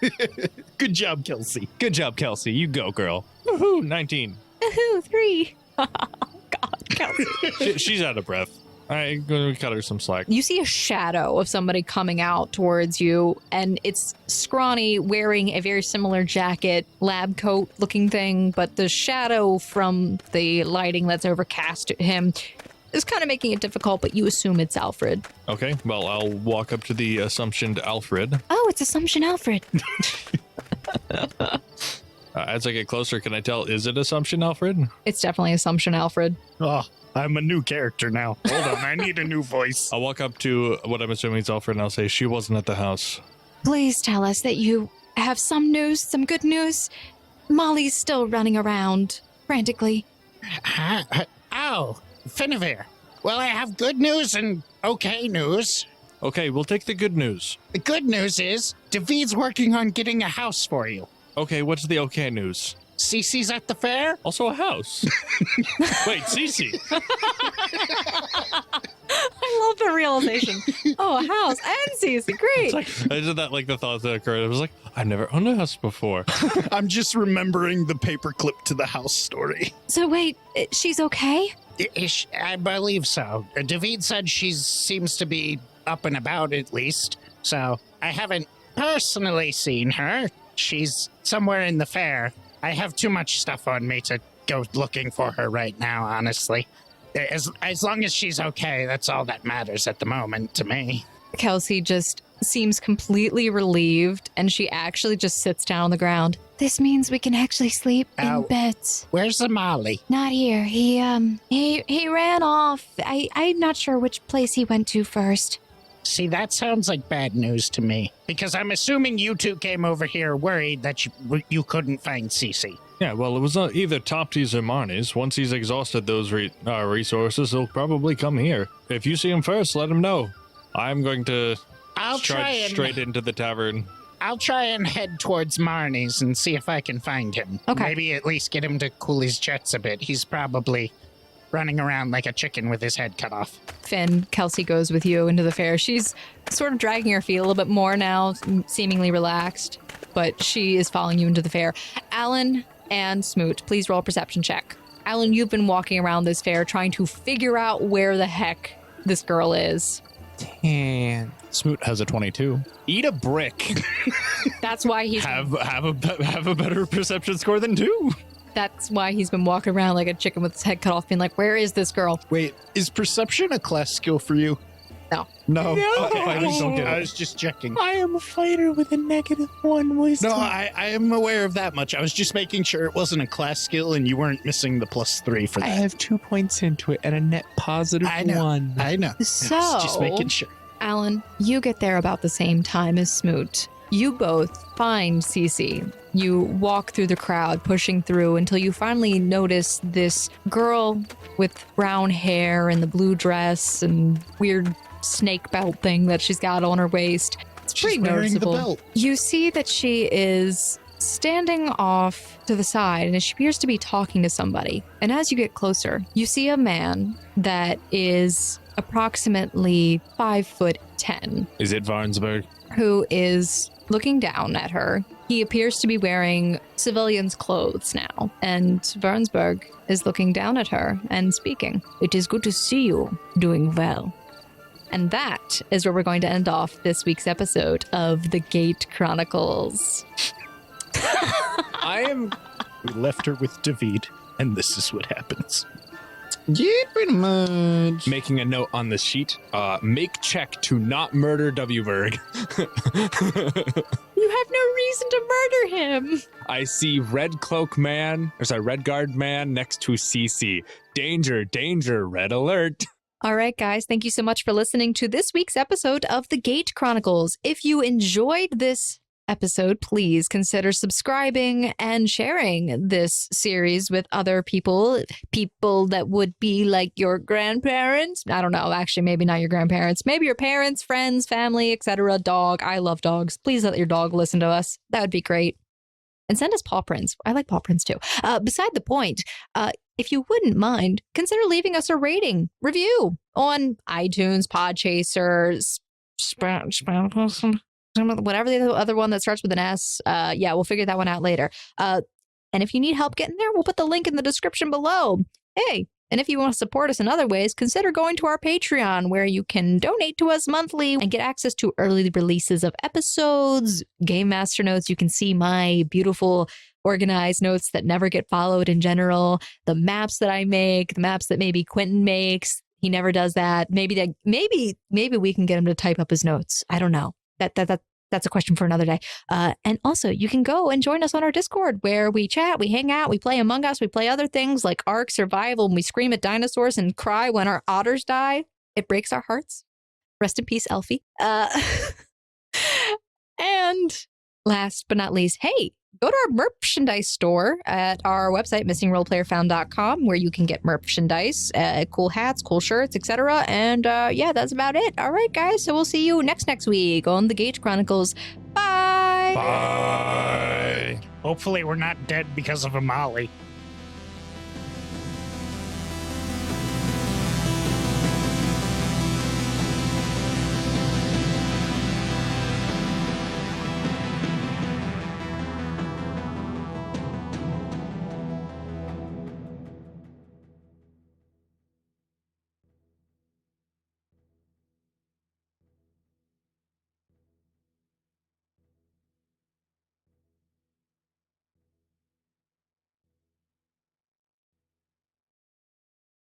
Good job, Kelsey. Good job, Kelsey. You go, girl. Woohoo, 19. Woohoo, 3. God, Kelsey. She's out of breath. I'm going to cut her some slack. You see a shadow of somebody coming out towards you, and it's scrawny, wearing a very similar jacket, lab coat looking thing, but the shadow from the lighting that's overcast him is kind of making it difficult, but you assume it's Alfred. Okay, well, I'll walk up to the assumptioned Alfred. Oh, it's Assumption Alfred. As I get closer, can I tell, is it Assumption Alfred? It's definitely Assumption Alfred. Oh, I'm a new character now. Hold on, I need a new voice. I'll walk up to what I'm assuming is Alfred, and I'll say, she wasn't at the house. Please tell us that you have some news, some good news. Molly's still running around frantically. Oh, Finavir. Well, I have good news and okay news. Okay, we'll take the good news. The good news is David's working on getting a house for you. Okay, what's the okay news? Cece's at the fair? Also a house. Wait, Cece. I love the realization. Oh, a house and Cece, great. It's like, I did that like the thought that occurred. I was like, I've never owned a house before. I'm just remembering the paperclip to the house story. So wait, she's okay? I believe so. David said she seems to be up and about at least. So I haven't personally seen her. She's somewhere in the fair. I have too much stuff on me to go looking for her right now, honestly. As long as she's okay, that's all that matters at the moment to me. Kelsey just seems completely relieved, and she actually just sits down on the ground. This means we can actually sleep Ow. in beds. Where's Amali? Not here. He ran off. I'm not sure which place he went to first. See, that sounds like bad news to me. Because I'm assuming you two came over here worried that you couldn't find Cece. Yeah, well, it was either Topsy's or Marnie's. Once he's exhausted those resources, he'll probably come here. If you see him first, let him know. I'm going to I'll try straight into the tavern. I'll try and head towards Marnie's and see if I can find him. Okay. Maybe at least get him to cool his jets a bit. He's probably running around like a chicken with his head cut off. Finn, Kelsey goes with you into the fair. She's sort of dragging her feet a little bit more now, seemingly relaxed, but she is following you into the fair. Allan and Smoot, please roll a perception check. Allan, you've been walking around this fair trying to figure out where the heck this girl is. 10. Smoot has a 22. Eat a brick. That's why he's have a better perception score than 2. That's why he's been walking around like a chicken with his head cut off, being like, where is this girl? Wait, is perception a class skill for you? No. No? No. Okay, Fighters don't get it. I was just checking. I am a fighter with a -1 wisdom. No, I am aware of that much. I was just making sure it wasn't a class skill and you weren't missing the +3 for I that. have 2 points into it and a net positive I know. 1. I know. So, I was just making sure. Allan, you get there about the same time as Smoot. You both find Cece. You walk through the crowd, pushing through until you finally notice this girl with brown hair and the blue dress and weird snake belt thing that she's got on her waist. It's pretty She's wearing the noticeable. belt. You see that she is standing off to the side and she appears to be talking to somebody. And as you get closer, you see a man that is approximately 5'10", Is it Varnsberg? who is looking down at her. He appears to be wearing civilian's clothes now, and Varnsberg is looking down at her and speaking. It is good to see you doing well. And that is where we're going to end off this week's episode of the Gate Chronicles. We left her with David, and this is what happens. Yeah, pretty much. Making a note on the sheet. Make check to not murder Wberg. You have no reason to murder him. I see Red Guard man next to CC. Danger, danger, red alert. All right, guys, thank you so much for listening to this week's episode of the Gate Chronicles. If you enjoyed this episode, please consider subscribing and sharing this series with other people that would be like your grandparents. I don't know, actually, maybe not your grandparents, maybe your parents, friends, family, etc. Dog. I love dogs. Please let your dog listen to us. That would be great. And send us paw prints. I like paw prints too. Beside the point, if you wouldn't mind, consider leaving us a review on iTunes, Podchaser, whatever the other one that starts with an S. Yeah, we'll figure that one out later. And if you need help getting there, we'll put the link in the description below. Hey, and if you want to support us in other ways, consider going to our Patreon, where you can donate to us monthly and get access to early releases of episodes, Game Master notes. You can see my beautiful organized notes that never get followed in general, the maps that I make, the maps that maybe Quentin makes. He never does that. Maybe we can get him to type up his notes. I don't know. That's a question for another day. And also, you can go and join us on our Discord, where we chat, we hang out, we play Among Us, we play other things like Ark Survival, and we scream at dinosaurs and cry when our otters die. It breaks our hearts. Rest in peace, Elfie. And last but not least, hey, go to our merchandise store at our website, missingroleplayerfound.com, where you can get merchandise, cool hats, cool shirts, etc. And yeah, that's about it. All right, guys. So we'll see you next week on the Gate Chronicles. Bye. Bye. Hopefully we're not dead because of Amali.